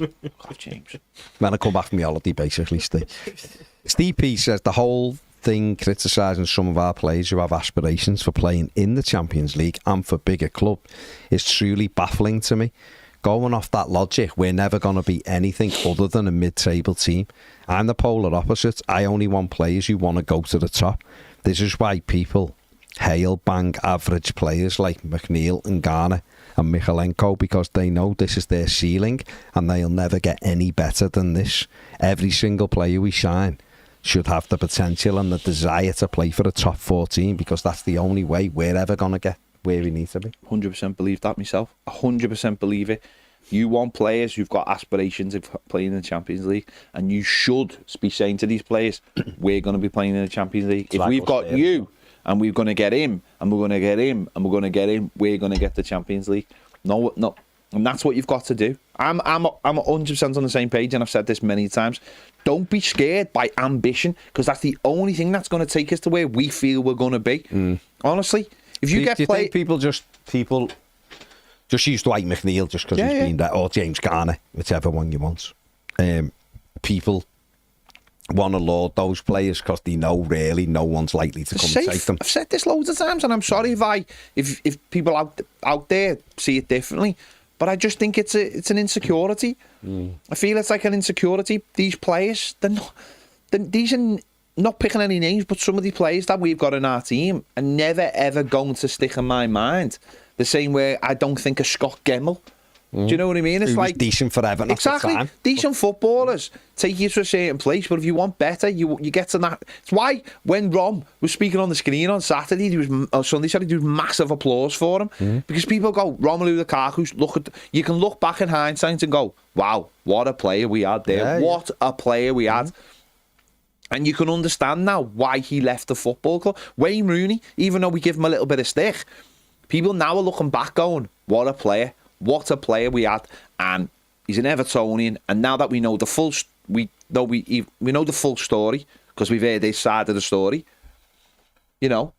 James. When I come back from my holiday, basically, Steve P says the whole thing criticising some of our players who have aspirations for playing in the Champions League and for bigger club is truly baffling to me. Going off that logic, we're never going to be anything other than a mid-table team. I'm the polar opposite. I only want players who want to go to the top. This is why people hail bang average players like McNeil and Garner and Michalenko, because they know this is their ceiling and they'll never get any better than this. Every single player we sign should have the potential and the desire to play for a top 14, because that's the only way we're ever going to get where we need to be. 100% believe that myself. 100% believe it. You want players who've got aspirations of playing in the Champions League, and you should be saying to these players, we're going to be playing in the Champions League. If we've got you, and we're going to get him, and we're going to get him, and we're going to get him, we're going to get the Champions League. No, and that's what you've got to do. I'm 100% on the same page, and I've said this many times. Don't be scared by ambition, because that's the only thing that's going to take us to where we feel we're going to be. Honestly, if you do you think people just use Dwight McNeil just because he's been there, or James Garner, whichever one you want. People want to laud those players because they know really no one's likely to come and take them. I've said this loads of times, and I'm sorry if people out there see it differently, but I just think it's an insecurity. I feel it's like an insecurity. These players, these are not picking any names, but some of the players that we've got in our team are never ever going to stick in my mind the same way I don't think of Scott Gemmell. Do you know what I mean? It's like decent for Everton. Exactly. At the time. Decent footballers take you to a certain place, but if you want better, you get to that. It's why when Rom was speaking on the screen on Saturday, Sunday, there was massive applause for him, because people go, Romelu Lukaku. You can look back in hindsight and go, wow, what a player we had there! What a player we had. And you can understand now why he left the football club. Wayne Rooney, even though we give him a little bit of stick, people now are looking back going, what a player we had. And he's an Evertonian. And now that we know the full, we though we know the full story because we've heard this side of the story. You know,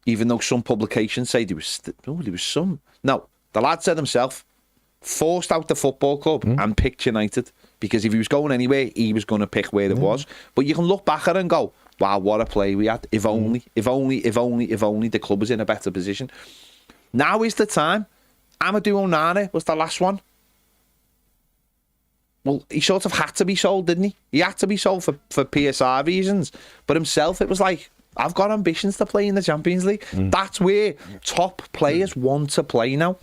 even though some publications say there was some. No, the lad said himself, forced out the football club and picked United because if he was going anywhere, he was going to pick where it was. But you can look back at it and go, wow, what a play we had. If only the club was in a better position. Now is the time. Amadou Onana was the last one. Well, he sort of had to be sold, didn't he? He had to be sold for PSR reasons. But himself, it was like, I've got ambitions to play in the Champions League. That's where top players want to play now.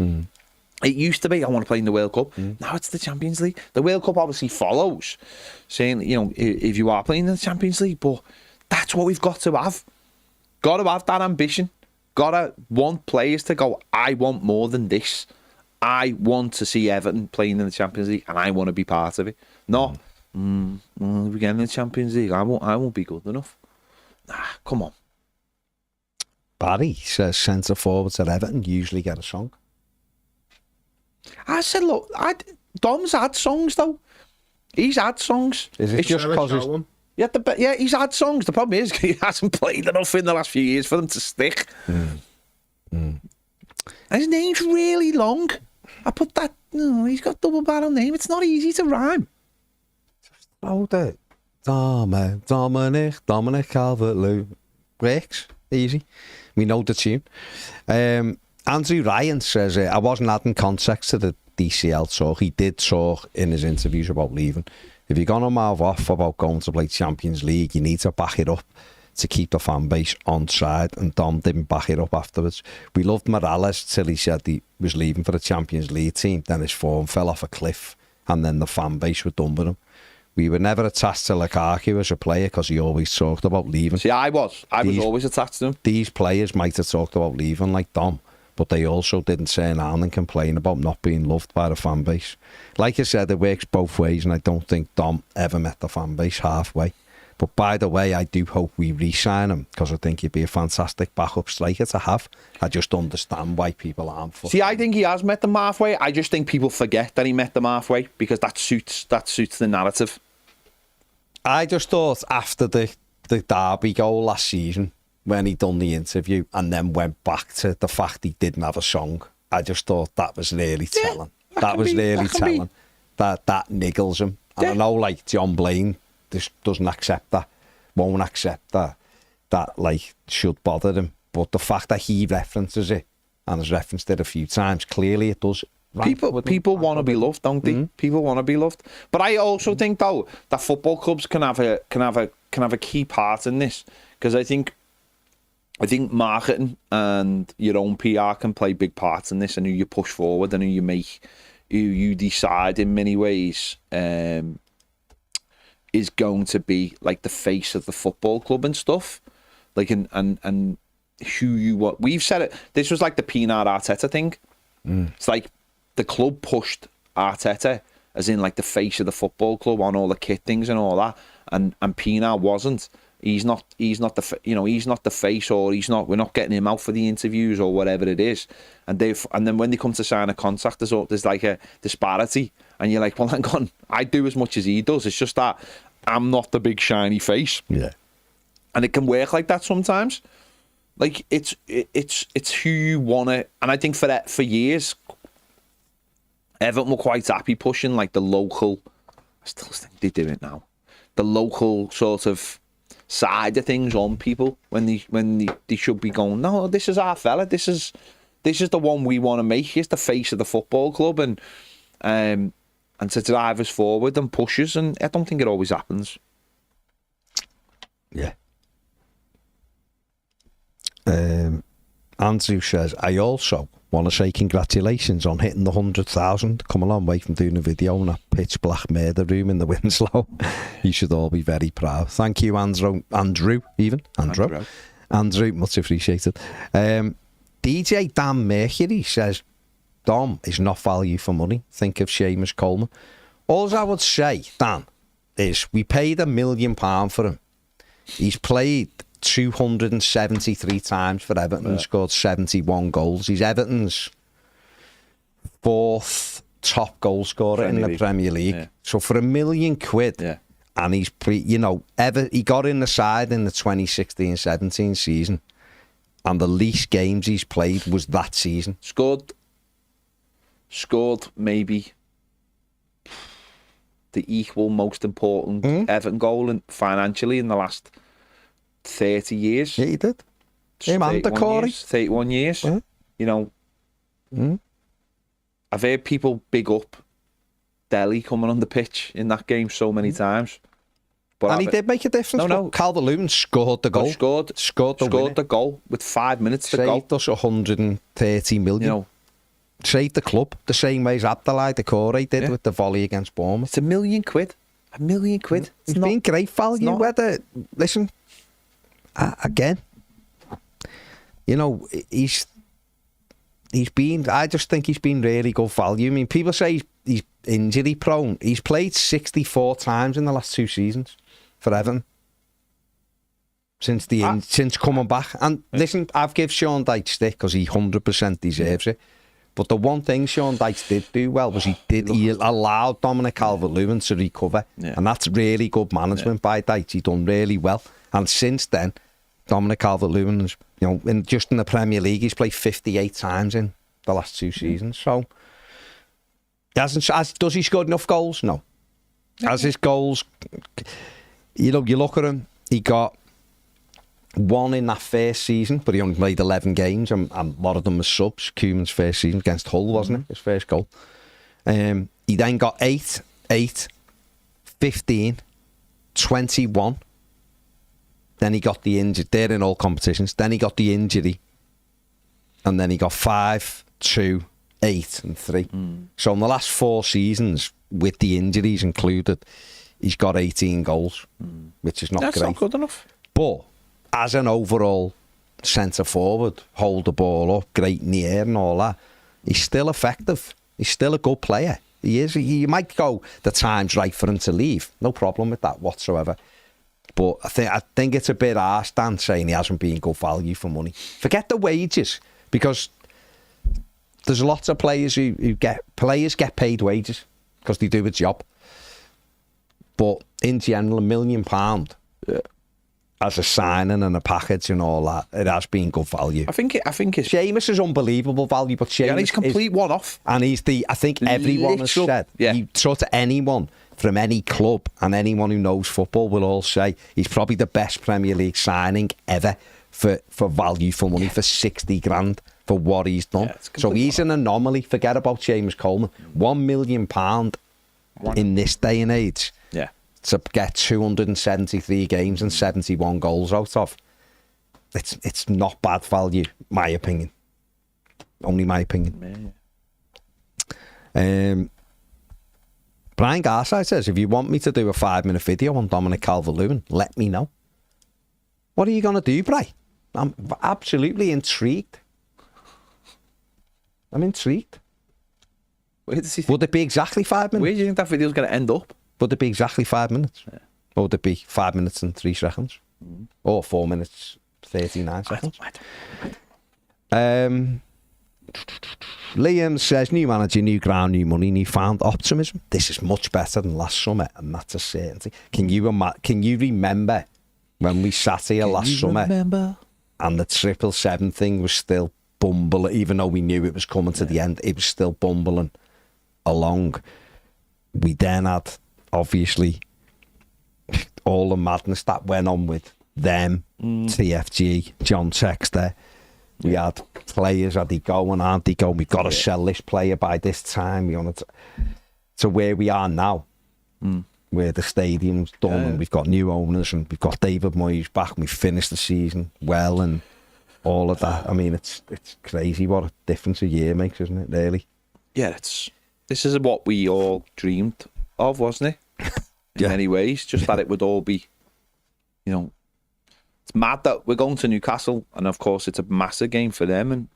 It used to be, I want to play in the World Cup. Now it's the Champions League. The World Cup obviously follows, saying, you know, if you are playing in the Champions League, but that's what we've got to have. Got to have that ambition. Got to want players to go, I want more than this. I want to see Everton playing in the Champions League and I want to be part of it. No, we get in the Champions League, I won't be good enough. Nah, come on. Barry says centre forwards at Everton usually get a song. I said, look, Dom's had songs though. He's had songs. Is it just because yeah, he's had songs. The problem is he hasn't played enough in the last few years for them to stick. And his name's really long. I put that. No, he's got double barrel name. It's not easy to rhyme. Oh, that Dominic Calvert-Lewin breaks easy. We know the tune. Andrew Ryan says I wasn't adding context to the DCL talk. He did talk in his interviews about leaving. If you're going to mouth off about going to play Champions League, you need to back it up to keep the fan base on side, and Dom didn't back it up afterwards. We loved Morales till he said he was leaving for the Champions League team, then his form fell off a cliff, and then the fan base were done with him. We were never attached to Lukaku as a player because he always talked about leaving. See, I was always attached to him. These players might have talked about leaving like Dom, but they also didn't turn around and complain about not being loved by the fan base. Like I said, it works both ways, and I don't think Dom ever met the fan base halfway. But by the way, I do hope we re-sign him because I think he'd be a fantastic backup striker to have. I just understand why people aren't. See, I think he has met them halfway. I just think people forget that he met them halfway because that suits the narrative. I just thought after the Derby goal last season, when he done the interview and then went back to the fact he didn't have a song, I just thought that was really telling. That niggles him. And I know, like, John Blaine just doesn't accept that, won't accept that like should bother him. But the fact that he references it and has referenced it a few times, clearly it does. People want to be loved, don't they? People want to be loved. But I also think though that football clubs can have a key part in this, because I think marketing and your own PR can play big parts in this, and who you push forward and who you decide in many ways is going to be like the face of the football club and stuff. Like and who you want. We've said it. This was like the Pienaar Arteta thing. It's like the club pushed Arteta as in like the face of the football club on all the kit things and all that, and Pienaar wasn't. He's not the face, or we're not getting him out for the interviews or whatever it is. And then when they come to sign a contract, there's like a disparity, and you're like, well, hang on, I do as much as he does. It's just that I'm not the big shiny face. Yeah, and it can work like that sometimes. Like it's who you want to, and I think for years, Everton were quite happy pushing like the local. I still think they do it now. The local sort of side of things on people when they should be going, no, this is our fella, this is the one we want to make. He's the face of the football club, and to drive us forward and push us, and I don't think it always happens. Yeah. Andrew says, I also want to say congratulations on hitting the 100,000. Come a long way from doing a video in a pitch black murder room in the Winslow. You should all be very proud. Thank you, Andrew, much appreciated. DJ Dan Mercury says, Dom is not value for money. Think of Seamus Coleman. All I would say, Dan, is we paid £1 million for him. He's played 273 times for Everton and scored 71 goals. He's Everton's 4th top goal scorer in the Premier League. Yeah. So for £1 million, And he's, he got in the side in the 2016-17 season, and the least games he's played was that season. Scored maybe the equal most important Everton goal financially in the last 30 years. Yeah, he did. Him and the Corey. 31 years. I've heard people big up Delhi coming on the pitch in that game so many times. But And he did make a difference. No. Calvert-Lewin scored the goal. Scored the goal with 5 minutes to go. Saved us 130 million. Saved the club the same way as Abdoulaye Doucouré did with the volley against Bournemouth. It's £1 million. £1 million. It's been great value. Whether, listen, again, he's been. I just think he's been really good value. I mean, people say he's injury prone. He's played 64 times in the last 2 seasons for Everton since coming back. And listen, I've given Sean Dyche stick because he 100% deserves it. But the one thing Sean Dyche did do well was he allowed Dominic Calvert-Lewin to recover. Yeah. And that's really good management by Dyche. He done really well. And since then, Dominic Calvert-Lewin is, just in the Premier League, he's played 58 times in the last 2 seasons. So, does he score enough goals? No. As his goals, you look at him, he got 1 in that first season, but he only played 11 games, and a lot of them were subs. Koeman's first season against Hull, wasn't it? His first goal. He then got 8, 15, 21. Then he got the injury. They're in all competitions. Then he got the injury. And then he got 5, 2, 8 and 3. So in the last 4 seasons, with the injuries included, he's got 18 goals, which is not great. That's not good enough. But as an overall centre forward, hold the ball up, great in the air and all that, he's still effective. He's still a good player. He is. You might go, the time's right for him to leave. No problem with that whatsoever. But I think it's a bit harsh, Dan, saying he hasn't been good value for money. Forget the wages, because there's lots of players who get paid wages because they do a job. But in general, £1 million as a signing and a package and all that, it has been good value. I think it's Seamus is unbelievable value, but Seamus he's complete one-off. And he's I think everyone has said, you sort of anyone from any club and anyone who knows football will all say he's probably the best Premier League signing ever for value for money, for 60 grand for what he's done. So he's an anomaly. Forget about Seamus Coleman. £1 million in this day and age. Yeah. To get 273 games and 71 goals out of, it's not bad value, my opinion. Only my opinion. Brian Garside says, if you want me to do a 5-minute video on Dominic Calvert-Lewin, let me know. What are you going to do, Brian? I'm absolutely intrigued. I'm intrigued. Would it be exactly 5 minutes? Where do you think that video's going to end up? Would it be exactly 5 minutes? Yeah. Or would it be 5 minutes and 3 seconds? Or 4 minutes 39 seconds? Liam says, new manager, new ground, new money, new found optimism. This is much better than last summer, and that's a certainty. Can you remember when we sat here last summer and the 777 thing was still bumbling, even though we knew it was coming to the end, it was still bumbling along. We then had, obviously, all the madness that went on with them, TFG, John Texter. We had players, are they going, aren't they going? We've got to sell this player by this time. We want to where we are now, where the stadium's done and we've got new owners and we've got David Moyes back and we finished the season well and all of that. I mean, it's crazy what a difference a year makes, isn't it, really? Yeah, this is what we all dreamed of, wasn't it? In many ways, just that it would all be, it's mad that we're going to Newcastle, and of course it's a massive game for them, and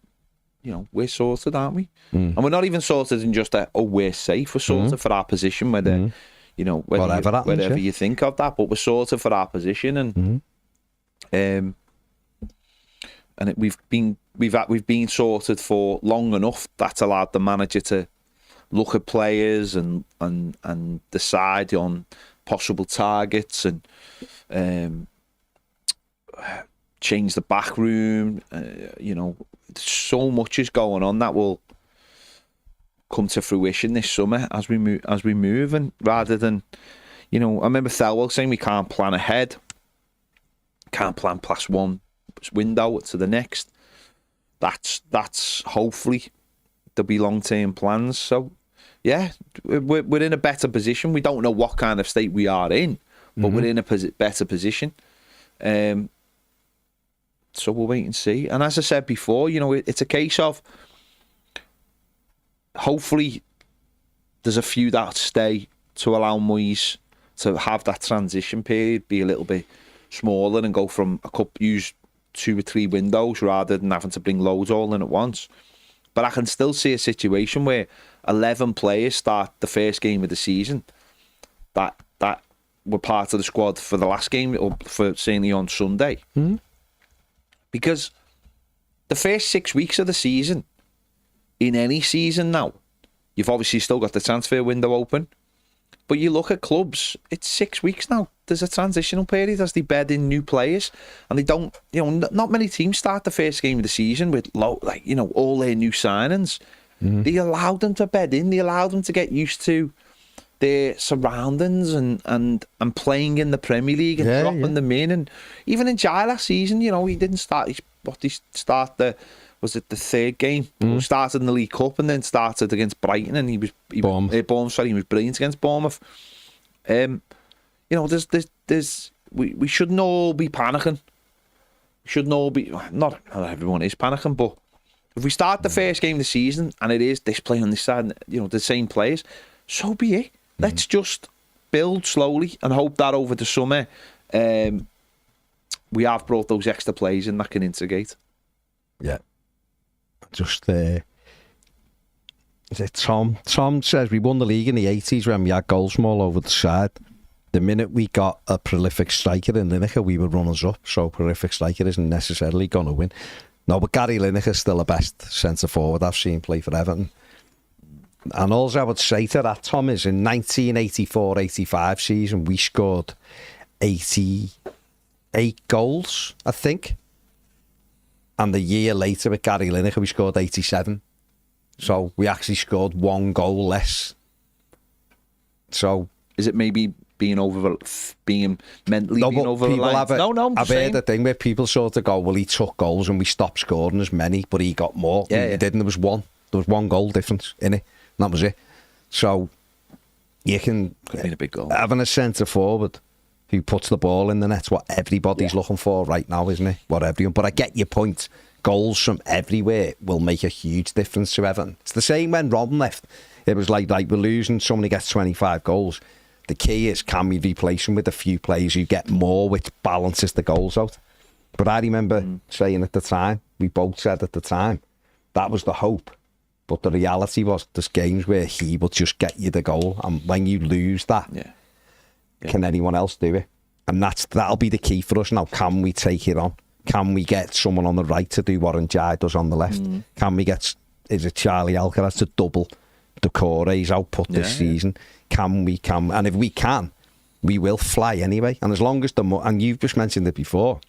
we're sorted, aren't we? And we're not even sorted in just we're safe. We're sorted for our position, whether whatever you think of that, but we're sorted for our position, and we've been sorted for long enough. That's allowed the manager to look at players and decide on possible targets and change the back room. So much is going on that will come to fruition this summer as we move. And rather than, I remember Thelwell saying we can't plan ahead, can't plan past one window to the next. That's hopefully there'll be long-term plans. So yeah, we're in a better position. We don't know what kind of state we are in, but we're in a better position. So we'll wait and see. And as I said before, it's a case of hopefully there's a few that stay to allow Moyes to have that transition period be a little bit smaller and go from use 2 or 3 windows rather than having to bring loads all in at once. But I can still see a situation where 11 players start the first game of the season that were part of the squad for the last game, or for certainly on Sunday. Mm-hmm. Because the first 6 weeks of the season, in any season now, you've obviously still got the transfer window open, but you look at clubs, it's 6 weeks now. There's a transitional period as they bed in new players, and they don't, not many teams start the first game of the season with all their new signings. Mm-hmm. They allow them to bed in, they allow them to get used to their surroundings and playing in the Premier League and dropping them in. And even in Jai last season, he didn't start. Was it the third game? Mm-hmm. Started in the League Cup and then started against Brighton, and he was brilliant against Bournemouth. We shouldn't all be panicking. We shouldn't all be, not everyone is panicking, but if we start the first game of the season and it is this play on this side, the same players, so be it. Let's just build slowly and hope that over the summer we have brought those extra players in that can integrate. Yeah. Just Tom says we won the league in the 80s when we had goals from all over the side. The minute we got a prolific striker in Lineker, we were runners up. So prolific striker isn't necessarily going to win. No, but Gary Lineker's still the best centre forward I've seen play for Everton. And all I would say to that, Tom, is in 1984-85 season, we scored 88 goals, I think. And the year later with Gary Lineker, we scored 87. So we actually scored 1 goal less. So is it maybe being mentally being over the line? I've heard the thing where people sort of go, well, he took goals and we stopped scoring as many, but he got more. He didn't. There was 1 goal difference in it. That was it. So you can a big goal. Having a centre forward who puts the ball in the net's what everybody's looking for right now, isn't it? But I get your point. Goals from everywhere will make a huge difference to Everton. It's the same when Robin left. It was like we're losing, somebody gets 25 goals. The key is, can we replace him with a few players who get more, which balances the goals out? But I remember saying at the time, we both said at the time, that was the hope. But the reality was there's games where he will just get you the goal. And when you lose that, can anyone else do it? And that'll be the key for us now. Can we take it on? Can we get someone on the right to do what Njai does on the left? Can we get, is it Charlie Alcaraz to double Doucouré's output this season? Can we? And if we can, we will fly anyway. And as long as and you've just mentioned it before,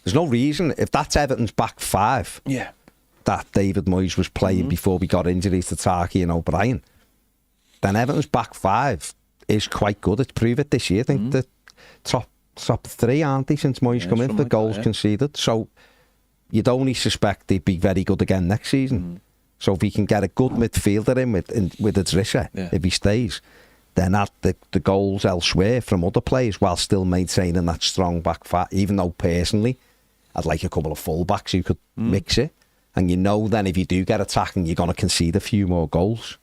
there's no reason, if that's Everton's back 5, that David Moyes was playing before we got injuries to Tarky and O'Brien, then Everton's back 5 is quite good. It's proved it this year. I think the top 3, aren't they, since Moyes come in for goals conceded. So you'd only suspect they'd be very good again next season. So if we can get a good midfielder in with Idrissa, if he stays, then the goals elsewhere from other players while still maintaining that strong back 5. Even though personally, I'd like a couple of full-backs who could mix it. And then if you do get attacking, you're going to concede a few more goals.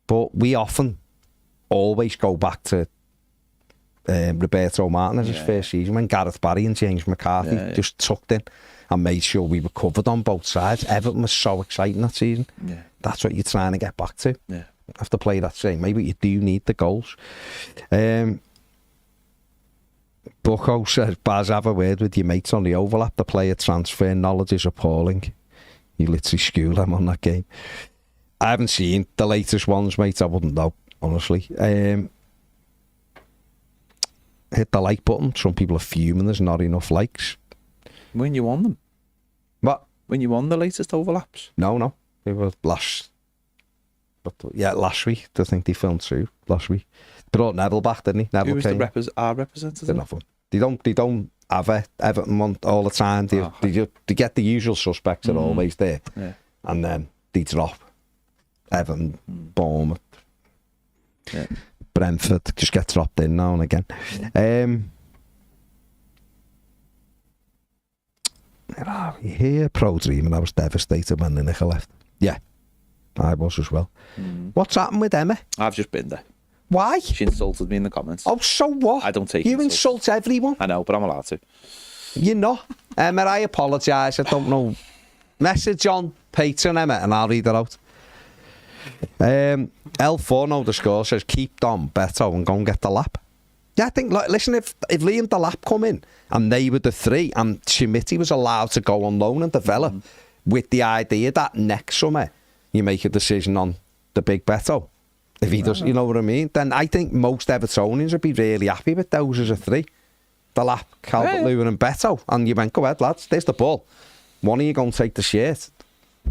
But we often always go back to Roberto Martinez's first season when Gareth Barry and James McCarthy just tucked in and made sure we were covered on both sides. Everton was so exciting that season. That's what you're trying to get back to. Have to play that same way, but you do need the goals. Bucko says, Baz, have a word with your mates on the overlap. The player transfer knowledge is appalling. You literally school them on that game. I haven't seen the latest ones, mate. I wouldn't know, honestly. hit the like button. Some people are fuming there's not enough likes. When you won them? What? When you won the latest overlaps? No. It was last week. I think they filmed through last week. They brought Neville back, didn't he? Neville Who was our representative? Nothing. They don't have Everton one all the time. They get the usual suspects are always there. Yeah. And then they drop Everton, Bournemouth, Brentford, just get dropped in now and again. Here, Pro Dreaming, I was devastated when Lineker left. Yeah, I was as well. What's happened with Emma? I've just been there. Why? She insulted me in the comments. Oh, so what? I don't take You insults. insult everyone. I know, but I'm allowed to. You're not. Emma, I apologise. I don't know. Message on Patreon, Emma, and I'll read it out. L4 know the score says keep Dom, Beto, and go and get the lap. Yeah, I think, like, listen, if Liam the lap come in and they were the three and Schmitty was allowed to go on loan and develop with the idea that next summer you make a decision on the big Beto. If he does, you know what I mean? Then I think most Evertonians would be really happy with those as a three. The lap, Calvert-Lewin and Beto. And you went, go ahead, lads, there's the ball. One of you going to take the shirt.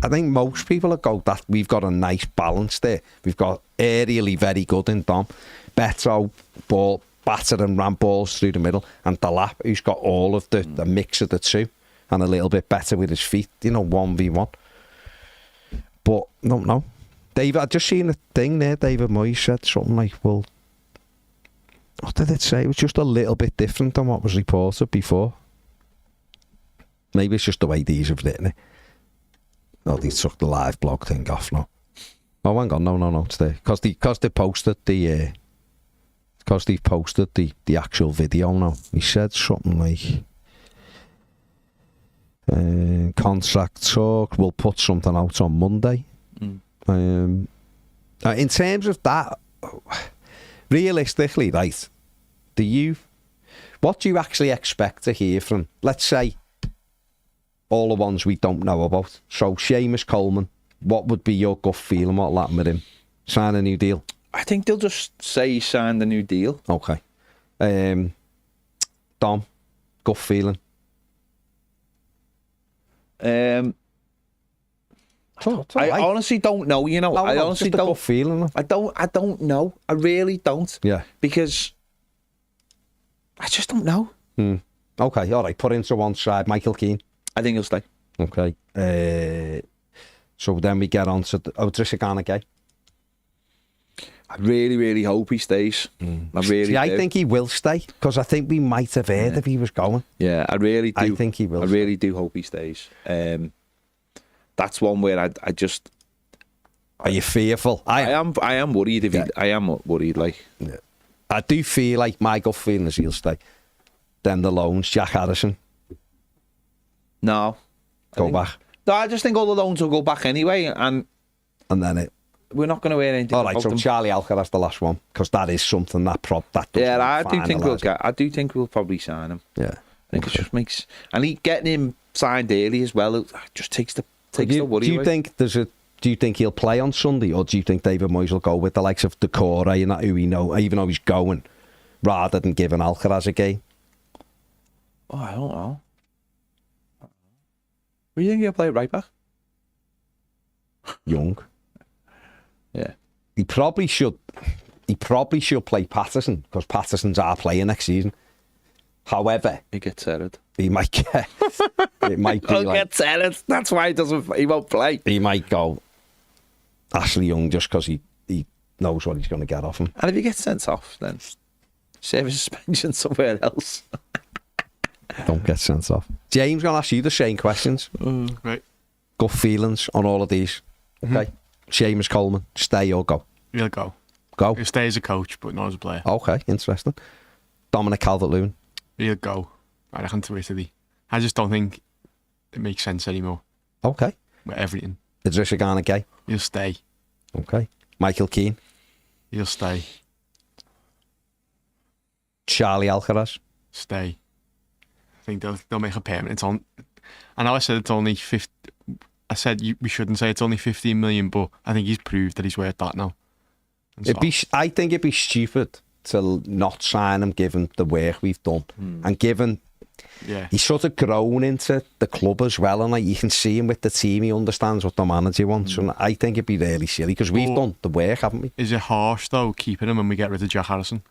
I think most people would go, that we've got a nice balance there. We've got aerially very good in Dom. Beto, ball, battered and ran balls through the middle. And the lap, who's got all of the mix of the two. And a little bit better with his feet, 1v1. But, no. David, I just seen a thing there. David Moyes said something like, well, what did it say? It was just a little bit different than what was reported before. Maybe it's just the way these have written it. No, they took the live blog thing off now. Oh, hang on, no, it's there. Because they posted the... Because they've posted the actual video now. He said something like... contract talk, we'll put something out on Monday. In terms of that, realistically, right, what do you actually expect to hear from, let's say, all the ones we don't know about? So, Seamus Coleman, what would be your gut feeling? What'll happen with him? Sign a new deal? I think they'll just say he signed a new deal. Okay. Dom, gut feeling? I honestly don't know. I honestly don't. Gut feeling. I don't know. I really don't. Yeah. Because I just don't know. Okay. All right. Put into one side. Michael Keane. I think he'll stay. Okay. So then we get on to Trisha Gay. I really, really hope he stays. I really do. I think he will stay because I think we might have heard if he was going. Yeah, I really do. I think he will. I really do hope he stays. That's one where I just. Are you fearful? I am worried. I am worried. Like, yeah. I do feel like my gut feeling is he'll stay. Then the loans, Jack Harrison. No. Go back. No, I just think all the loans will go back anyway, and then it. We're not going to hear anything. All right, so them. Charlie Alcaraz the last one because that is something that yeah, I do think we'll probably sign him. Yeah, I think it just makes getting him signed early as well. It just takes the worry away. Do you think he'll play on Sunday, or do you think David Moyes will go with the likes of Decore and that who we know, even though he's going, rather than giving Alcaraz a game? Oh, I don't know. What do you think he'll play right back? Young. Yeah. He probably should play Patterson because Patterson's our player next season. However, he gets hurt. He might get. It might be get hurt. That's why he won't play. He might go Ashley Young just because he knows what he's going to get off him. And if he gets sent off, then save a suspension somewhere else. Don't get sent off. James, going to ask you the same questions. Right. Gut feelings on all of these. Okay. Seamus Coleman, stay or go? He'll go. Go? He'll stay as a coach, but not as a player. Okay, interesting. Dominic Calvert-Lewin? He'll go. I reckon to Italy. I just don't think it makes sense anymore. Okay. With everything. Idrissa Gana Gueye? He'll stay. Okay. Michael Keane? He'll stay. Charlie Alcaraz? Stay. I think they'll make a payment. I know I said it's only 50. I said we shouldn't say it's only 15 million, but I think he's proved that he's worth that now. I think it'd be stupid to not sign him given the work we've done. And given he's sort of grown into the club as well, and like, you can see him with the team, he understands what the manager wants, and I think it'd be really silly because we've done the work, haven't we? Is it harsh though keeping him when we get rid of Jack Harrison?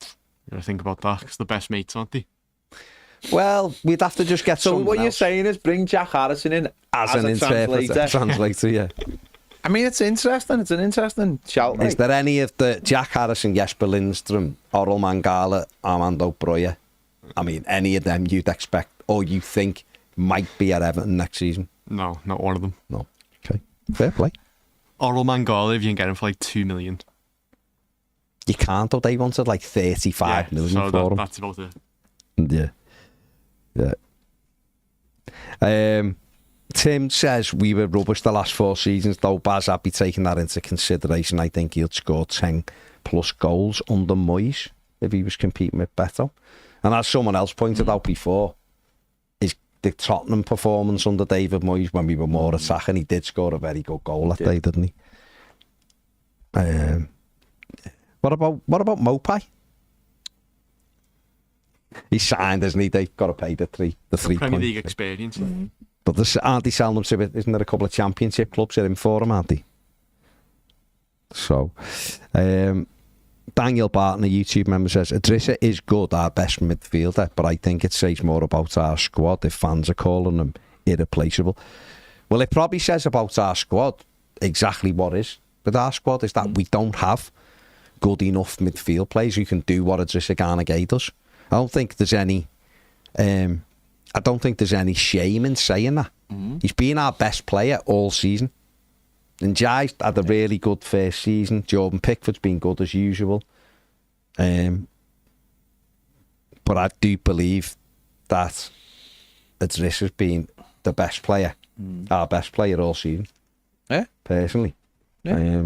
You gotta think about that, because the best mates, aren't they? Well, we'd have to just get So what else. you're saying is bring Jack Harrison in as an a translator, yeah. I mean, it's interesting. It's an interesting shout. Is there any of the Jack Harrison, Jesper Lindstrom, Orel Mangala, Armando Broja? I mean, any of them you'd expect or you think might be at Everton next season? No, not one of them. No. Okay. Fair play. Orel Mangala, if you can get him for like 2 million. You can't, though. They wanted like 35 million so for him. That's about it. Yeah. Tim says we were rubbish the last 4 seasons, though. Baz, I'd be taking that into consideration. I think he'd score 10 plus goals under Moyes if he was competing with Beto. And as someone else pointed out before, is the Tottenham performance under David Moyes when we were more attacking, he did score a very good goal that day, didn't he? What about Mopai? He's signed, isn't he? They've got to pay the 3 Premier League experience. But aren't they selling them to it? Isn't there a couple of championship clubs in for him, aren't they? So, Daniel Barton, a YouTube member, says Idrissa is good, our best midfielder, but I think it says more about our squad if fans are calling him irreplaceable. Well, it probably says about our squad exactly what is with our squad is that we don't have good enough midfield players who can do what Idrissa Gana Gueye does. I don't think there's any shame in saying that. He's been our best player all season. And Jai's had a really good first season. Jordan Pickford's been good as usual. But I do believe that Idrissa's been the best player, our best player all season. Yeah. Personally. Yeah.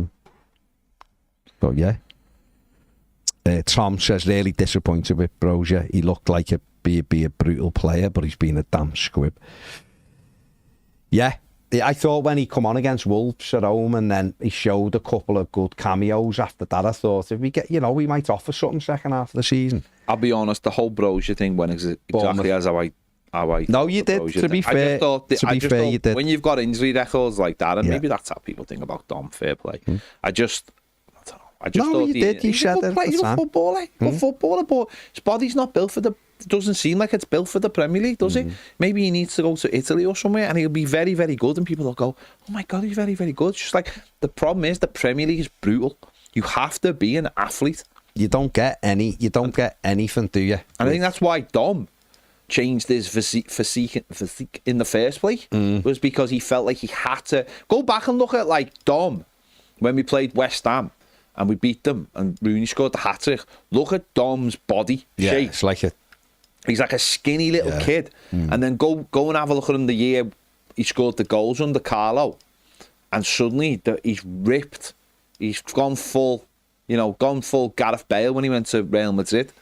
But yeah. Tom says really disappointed with Broja. He looked like he'd be a brutal player, but he's been a damn squib. Yeah, I thought when he come on against Wolves at home and then he showed a couple of good cameos after that, I thought if we get, we might offer something second half of the season. I'll be honest, the whole Broja thing went exactly as how I No, you did. To be fair, you did. When you've got injury records like that, and maybe that's how people think about Dom. Fair play. I don't know. I just thought you did. You said it. He's a footballer. Good footballer, but his body's not built for the. Doesn't seem like it's built for the Premier League, does it? Maybe he needs to go to Italy or somewhere, and he'll be very, very good. And people will go, "Oh my God, he's very, very good." It's just like the problem is the Premier League is brutal. You have to be an athlete. You don't get anything, do you? And I think that's why Dom changed his physique in the first place. Was because he felt like he had to go back and look at like Dom when we played West Ham. And we beat them, and Rooney scored the hat-trick. Look at Dom's body shape. It's like he's like a skinny little kid. And then go and have a look at him the year he scored the goals under Carlo. And suddenly he's ripped. He's gone full Gareth Bale when he went to Real Madrid.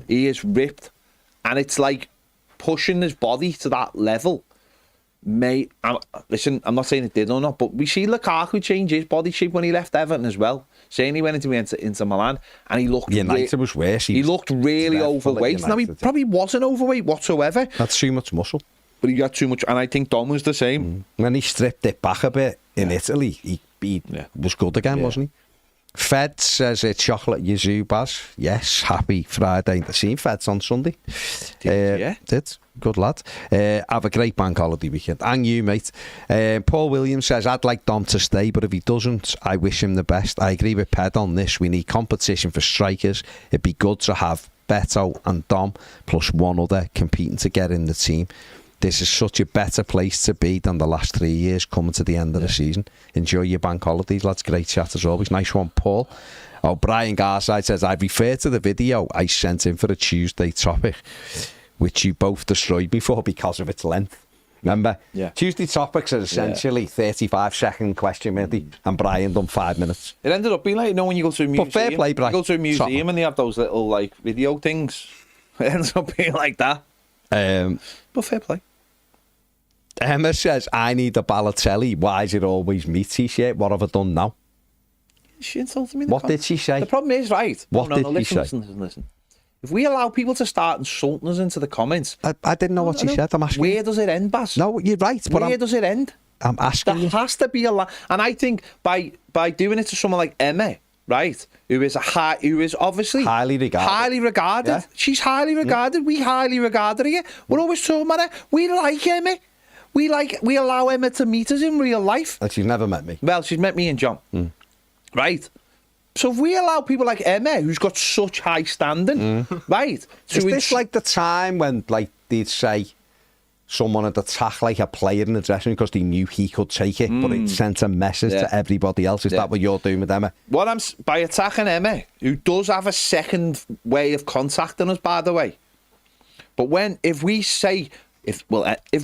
He is ripped. And it's like pushing his body to that level. Listen, I'm not saying it did or not, but we see Lukaku change his body shape when he left Everton as well. Saying he went into Milan and he looked... United was worse. He looked really overweight. Now, he probably wasn't overweight whatsoever. That's too much muscle. But he got too much, and I think Dom was the same. When he stripped it back a bit in Italy, he was good again, wasn't he? Fed says it's chocolate Yazoo, Baz. Yes, happy Friday. Seen Fed's on Sunday. Did. Good lad. Have a great bank holiday weekend. And you, mate. Paul Williams says, I'd like Dom to stay, but if he doesn't, I wish him the best. I agree with Ped on this. We need competition for strikers. It'd be good to have Beto and Dom plus one other competing to get in the team. This is such a better place to be than the last 3 years coming to the end of the season. Enjoy your bank holidays, lads. Great chat as always. Nice one, Paul. Brian Garside says, I refer to the video I sent in for a Tuesday topic, which you both destroyed me for because of its length. Remember? Yeah. Tuesday topics are essentially 35-second question, maybe, and Brian done 5 minutes. It ended up being like, when you go to a museum, fair play, Brian. You go to a museum and they have those little video things. It ends up being like that. But fair play. Emma says, I need a Balotelli. Why is it always me t-shirt? What have I done now? She insulted me. What did she say? The problem is, right? What did she say? Listen. If we allow people to start insulting us into the comments... I didn't know what she said. I'm asking. Where does it end, Baz? No, you're right. But Where does it end? I'm asking. There has to be a lot. And I think by doing it to someone like Emma, right, who is obviously highly regarded. Yeah. She's highly regarded. We highly regard her here. We're always talking about her. We like Emma. We allow Emma to meet us in real life. And she's never met me. Well, she's met me and John. Right? So if we allow people like Emma, who's got such high standing, right? Is this like the time when, like, they'd say someone had attacked, like, a player in the dressing room because they knew he could take it, but it sent a message to everybody else? Is that what you're doing with Emma? By attacking Emma, who does have a second way of contacting us, by the way. But if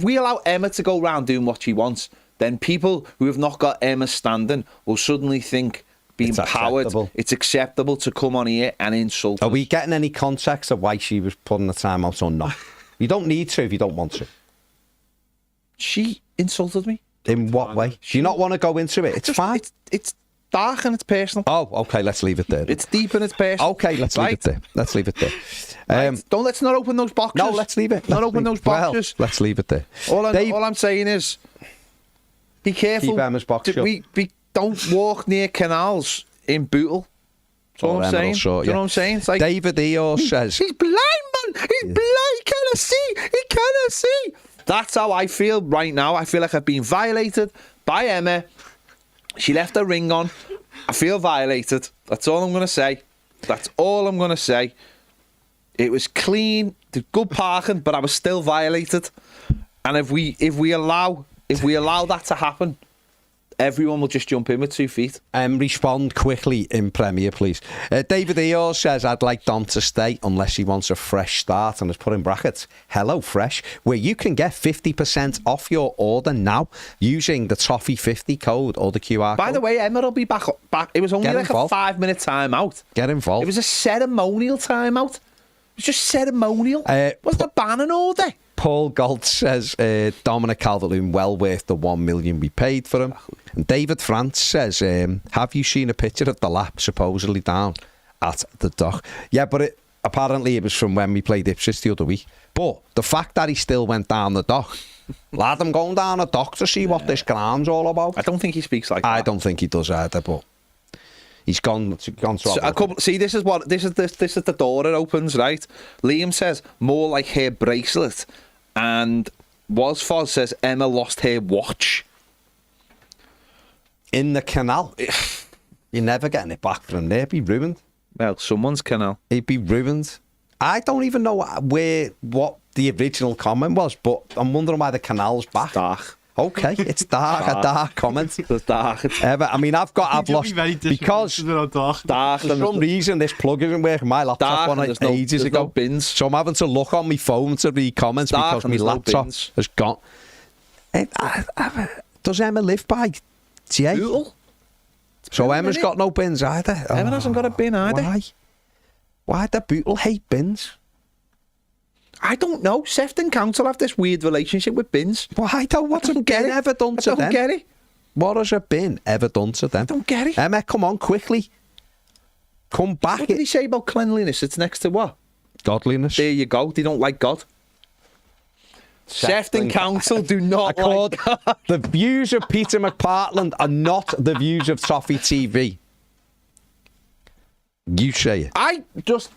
we allow Emma to go around doing what she wants, then people who have not got Emma standing will suddenly think being empowered, it's acceptable to come on here and insult us. Are we getting any context of why she was putting the time out or not? You don't need to if you don't want to. She insulted me. In what way? Do you not want to go into it? It's fine. It's dark and it's personal. Oh, okay, let's leave it there. It's deep and it's personal. Okay, let's leave it there. Let's leave it there. Let's not open those boxes. No, let's leave it. Not open those boxes. Well, let's leave it there. All I'm saying is, be careful. Keep Emma's box shut. Don't walk near canals in Bootle. That's all I'm saying. Do you know what I'm saying? It's like, David Eeyore says... He's blind, man. He's blind. He cannot see. He cannot see. That's how I feel right now. I feel like I've been violated by Emma. She left her ring on. I feel violated. That's all I'm going to say. That's all I'm going to say. It was clean, good parking, but I was still violated. And if we allow that to happen, everyone will just jump in with 2 feet. Respond quickly in Premier, please. David Eeyore says, I'd like Dom to stay unless he wants a fresh start, and has put in brackets, HelloFresh, where you can get 50% off your order now using the Toffee 50 code or the QR code. By the way, Emma will be back. It was only a 5-minute timeout. Get involved. It was a ceremonial timeout. It was just ceremonial. Wasn't a banning order. Paul Galt says Dominic Calvert-Lewin well worth the $1 million we paid for him. And David France says, have you seen a picture of the lap supposedly down at the dock? Yeah, but apparently it was from when we played Ipswich the other week. But the fact that he still went down the dock, lad, I'm going down the dock to see what this ground's all about. I don't think he speaks like that. I don't think he does either, but he's gone to see, this is the door it opens, right? Liam says more like her bracelet, and Wasfoz says Emma lost her watch in the canal. You're never getting it back from there. It'd be ruined. Well, someone's canal. It'd be ruined. I don't even know what the original comment was, but I'm wondering why the canal's back. It's dark. Okay, it's dark. A dark comment. It's dark. I mean, I've lost because dark. For some reason this plug isn't working. My laptop won it ages ago. No bins. So I'm having to look on my phone to read comments because my laptop has gone. Does Emma live by TA? So Emma's got no bins either. Emma hasn't got a bin either. Why? Why do Bootle hate bins? I don't know. Sefton Council have this weird relationship with bins. Why don't? What's a bin ever done to them? I don't get it. What has a bin ever done to them? I don't get it. Emma, come on, quickly. Come back. What did he say about cleanliness? It's next to what? Godliness. There you go. They don't like God. Sefton Council do not like God. The views of Peter McPartland are not the views of Toffee TV. You say it. I just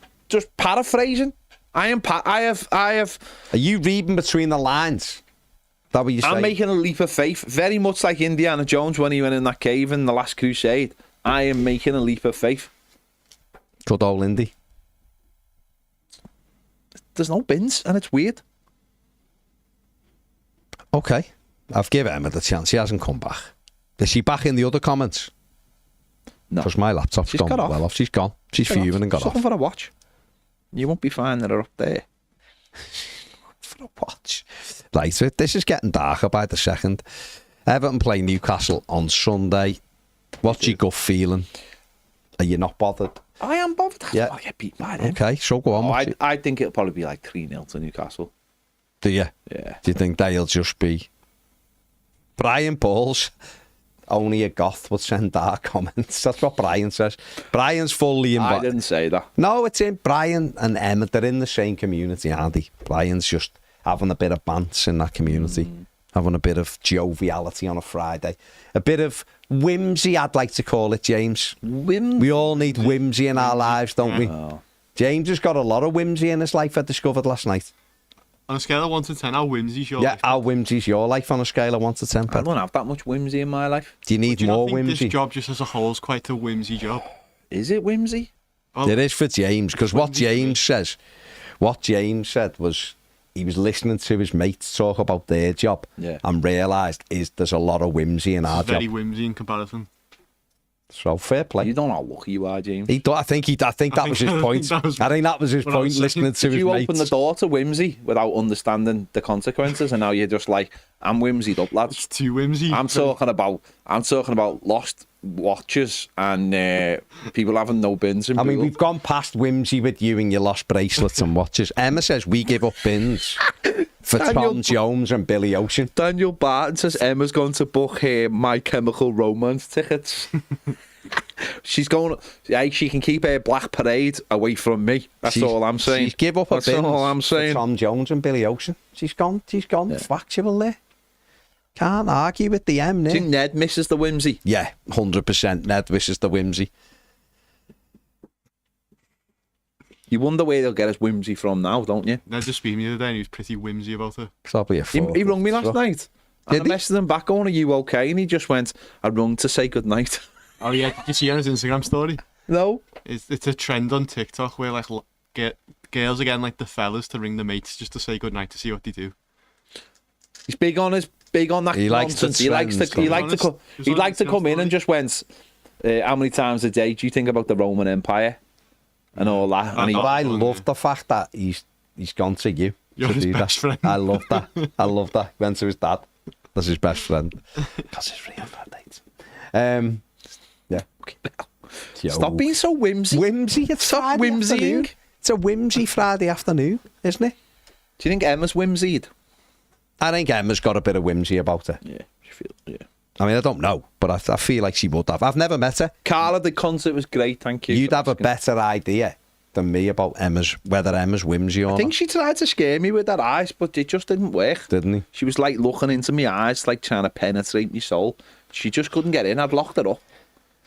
paraphrasing. I have. Are you reading between the lines? Is that what you say? I'm making a leap of faith, very much like Indiana Jones when he went in that cave in The Last Crusade. I am making a leap of faith. Good old Indy. There's no bins, and it's weird. Okay, I've given Emma the chance. She hasn't come back. Is she back in the other comments? No, because my laptop's gone well off. She's gone. She's fuming and got off. Something for a watch. You won't be finding her up there. For a watch. Right, so this is getting darker by the second. Everton play Newcastle on Sunday. What's your gut feeling? Are you not bothered? I am bothered. Yeah. I get beat by them. Okay, so go on. I think it'll probably be like 3-0 to Newcastle. Do you? Yeah. Do you think they'll just be... Brien Pauls only a goth would send dark comments. That's what Brien says. Brien's fully I involved. didn't say that. No, it's in Brien and Emma. They're in the same community, aren't they? Brien's just having a bit of bants in that community. Having a bit of joviality on a Friday. A bit of whimsy, I'd like to call it, James. We all need whimsy in our lives, don't we? Oh. James has got a lot of whimsy in his life, I discovered last night. On a scale of 1 to 10, how whimsy's your life? How whimsy's your life on a scale of 1 to 10? I don't have that much whimsy in my life. Do you need Do you more not think whimsy? this job just as a whole is quite a whimsy job? Is it whimsy? Well, It is for James, because what James said was he was listening to his mates talk about their job and realised there's a lot of whimsy in our job. very whimsy in comparison. So fair play. You don't know how lucky you are, James. I think that was his point. I think that was his what I point, was listening to Did his you mates. open the door to whimsy without understanding the consequences, and now you're just like, I'm whimsied up, lads. It's too whimsy. I'm talking about lost watches and people having no bins. I mean, we've gone past whimsy with you and your lost bracelets and watches. Emma says we give up bins for Tom Jones and Billy Ocean. Daniel Barton says Emma's going to book her My Chemical Romance tickets. She's going. Yeah, she can keep her Black Parade away from me. That's all I'm saying. She's give up her That's bins all I'm saying. for Tom Jones and Billy Ocean. She's gone factual there. Can't argue with the M, Do you Nick. think Ned misses the whimsy? Yeah, 100%. Ned wishes the whimsy. You wonder where they'll get his whimsy from now, don't you? Ned just speaking the other day and he was pretty whimsy about it. Probably a He rung me last night. And I Did he? messaged him back on, are you okay? And he just went, I rung to say goodnight. Oh yeah, did you see on his Instagram story? No. It's a trend on TikTok where like get girls again like the fellas to ring the mates just to say goodnight to see what they do. He's big on that He likes nonsense. to He likes to trend. he'd like to come in and just went, how many times a day do you think about the Roman Empire and all that? And But I love the fact that he's gone to you. You're to his do best that. friend. I love that. I love that. He went to his dad. That's his best friend. Because he's real bad. Yeah. Yo. Stop being so whimsy. Whimsy. It's Stop Friday whimsying. afternoon. It's a whimsy Friday afternoon, isn't it? Do you think Emma's whimsied? I think Emma's got a bit of whimsy about her. Yeah, she feels. Yeah. I mean, I don't know, but I feel like she would have. I've never met her. Carla, the concert was great. Thank you. You'd for have a asking. better idea than me about whether Emma's whimsy or I not. think she tried to scare me with her eyes, but it just didn't work. Didn't he? She was like looking into my eyes, like trying to penetrate my soul. She just couldn't get in. I'd locked her up.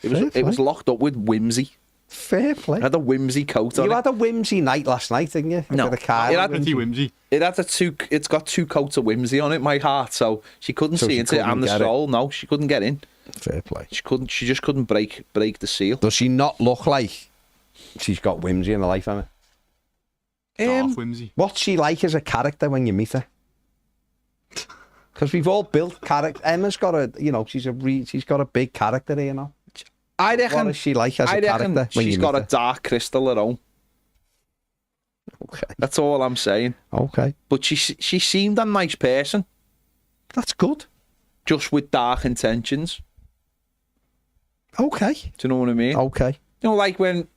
It was locked up with whimsy. Fair play. I had a whimsy coat on You it. had a whimsy night last night, didn't you? No. With a car. It had Pretty whimsy. It's got two coats of whimsy on it, my heart, so she couldn't So see she into it couldn't and the get it. soul. No, she couldn't get in. Fair play. She just couldn't break the seal. Does she not look like she's got whimsy in her life, Emma? Half whimsy. What's she like as a character when you meet her? Because we've all built character. Emma's got she's got a big character here, you know. I reckon. What is she like as a character when she's you got meet a her? dark crystal at home. Okay. That's all I'm saying. Okay. But she seemed a nice person, That's good. just with dark intentions. Okay. Do you know what I mean? Okay. You know, like when,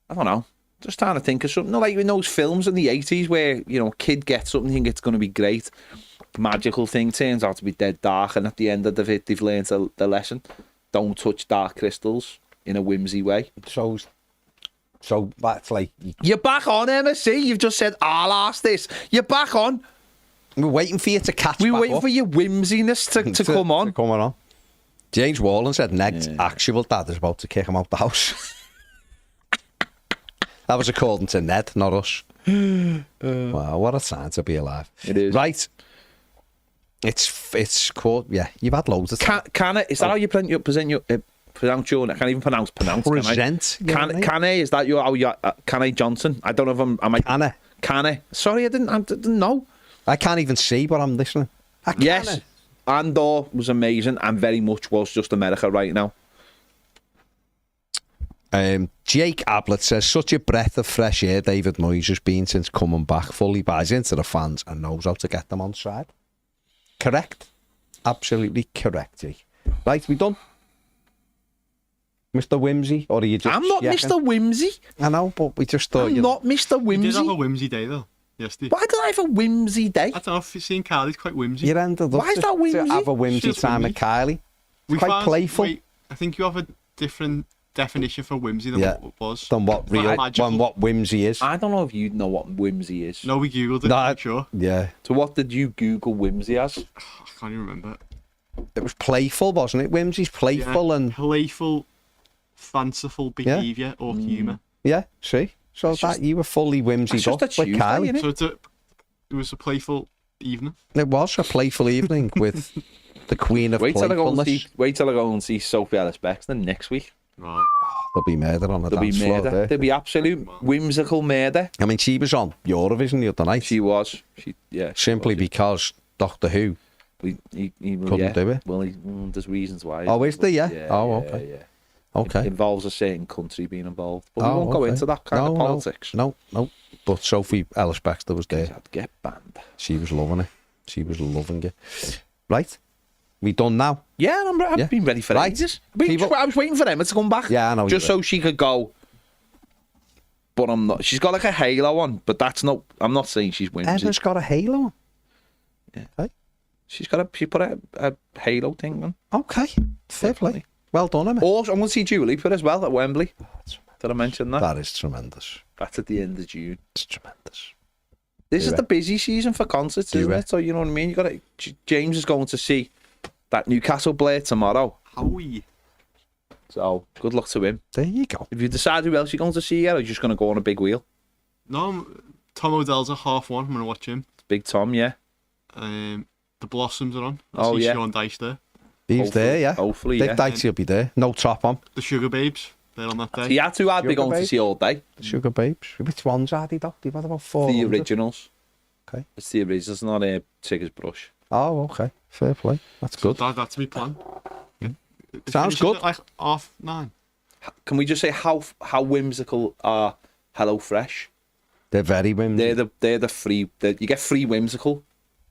I don't know, just trying to think of something. Like in those films in the 80s where, a kid gets something, think it's going to be great. Magical thing turns out to be dead dark, and at the end of it, they've learned the lesson. Don't touch dark crystals in a whimsy way. So that's like You're back on, Emma. See, you've just said, I'll ask this. You're back on. we're waiting for you to catch. We're back waiting up. for your whimsiness to come on. To come on. James Wallen said Ned's actual dad is about to kick him out the house. That was according to Ned, not us. Wow, what a time to be alive. It is. Right. It's called, you've had loads of time. Is that how you pronounce your I can't even pronounce. Present. Can I? Is that Can I Johnson? I don't know if am I. Can I? Sorry, I didn't know. I can't even see what I'm listening. Yes, Andor was amazing, and very much was just America right now. Jake Ablett says, such a breath of fresh air David Moyes has been since coming back. Fully buys into the fans and knows how to get them on side. Correct. Absolutely correct, Jake. Right, we done? Mr. Whimsy? Or are you just I'm not yakking? Mr. Whimsy. I know, but we just thought I'm not Mr. You did have a Whimsy. whimsy day though. Yesterday. Why did I have a whimsy day? I don't know if you've seen Carly's quite whimsy. You ended up Why is that to whimsy? have a whimsy She's time whimsy. with Kylie. quite playful. I think you have a different definition for whimsy than what it was. Than what whimsy is. I don't know if you know what whimsy is. No, we googled it. No, I'm sure. Yeah. So what did you Google whimsy as? I can't even remember. It was playful, wasn't it? Whimsy's playful and playful, fanciful behaviour or humour. yeah. See, so that you were fully whimsied up with Tuesday, Kylie. So it was a playful evening. It was a playful evening with the Queen of Wait till I Playfulness. go and see Sophie Ellis-Bextor next week. Wow. There'll be murder on the There'll be dance floor murder. there. There'll be absolute whimsical murder. I mean, she was on Eurovision the other night. She was. Simply because Doctor Who he couldn't do it. Well, there's reasons why. Oh, is there? Yeah. Okay. Yeah. Okay. It involves a certain country being involved. But we won't go into that kind of politics. No. But Sophie Ellis-Bextor was there. I'd get banned. She was loving it. She was loving it. Right. We done now? Yeah, I've been ready for ages. I was waiting for Emma to come back. Yeah, I know. Just so she could go. But I'm not. She's got like a halo on, but that's not. I'm not saying she's whimsy. Emma's got a halo on. Yeah. Okay. She put a halo thing on. Okay. Fair play. Well done, Emma. Also, I'm going to see Dua Lipa as well at Wembley. Did I mention that? That is tremendous. That's at the end of June. It's tremendous. This is the busy season for concerts, isn't it? So you know what I mean. You got to. James is going to see that Newcastle player tomorrow. Howie. So good luck to him. There you go. If you decide who else you're going to see yet, or you're just going to go on a big wheel. No, Tom O'Dell's at 1:30. I'm going to watch him. Big Tom, yeah. The Blossoms are on. Oh, see yeah. Sean Dyche there. He's there, yeah. Hopefully, Big yeah. Dykes will be there. No top on. The Sugar Babes. They're on that day. He had to have been going to see all day. The Sugar Babes. Which ones are they, Doc? They've had about 4. The originals. Okay. It's the originals, not a Tigger's Brush. Oh, okay. Fair play. That's good. That's my plan. Sounds Finishes good. at like 9:30. Can we just say how whimsical are HelloFresh? They're very whimsy. They're the free. You get free whimsical.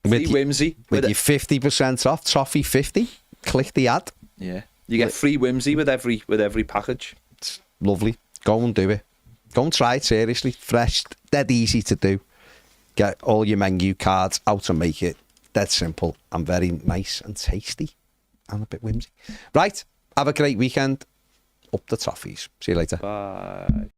Free With whimsy. With your 50% off, Toffee 50. Click the ad. Yeah. You get free whimsy with every package. It's lovely. Go and do it. Go and try it seriously. Fresh, dead easy to do. Get all your menu cards out and make it dead simple and very nice and tasty and a bit whimsy. Right. Have a great weekend. Up the Toffees. See you later. Bye.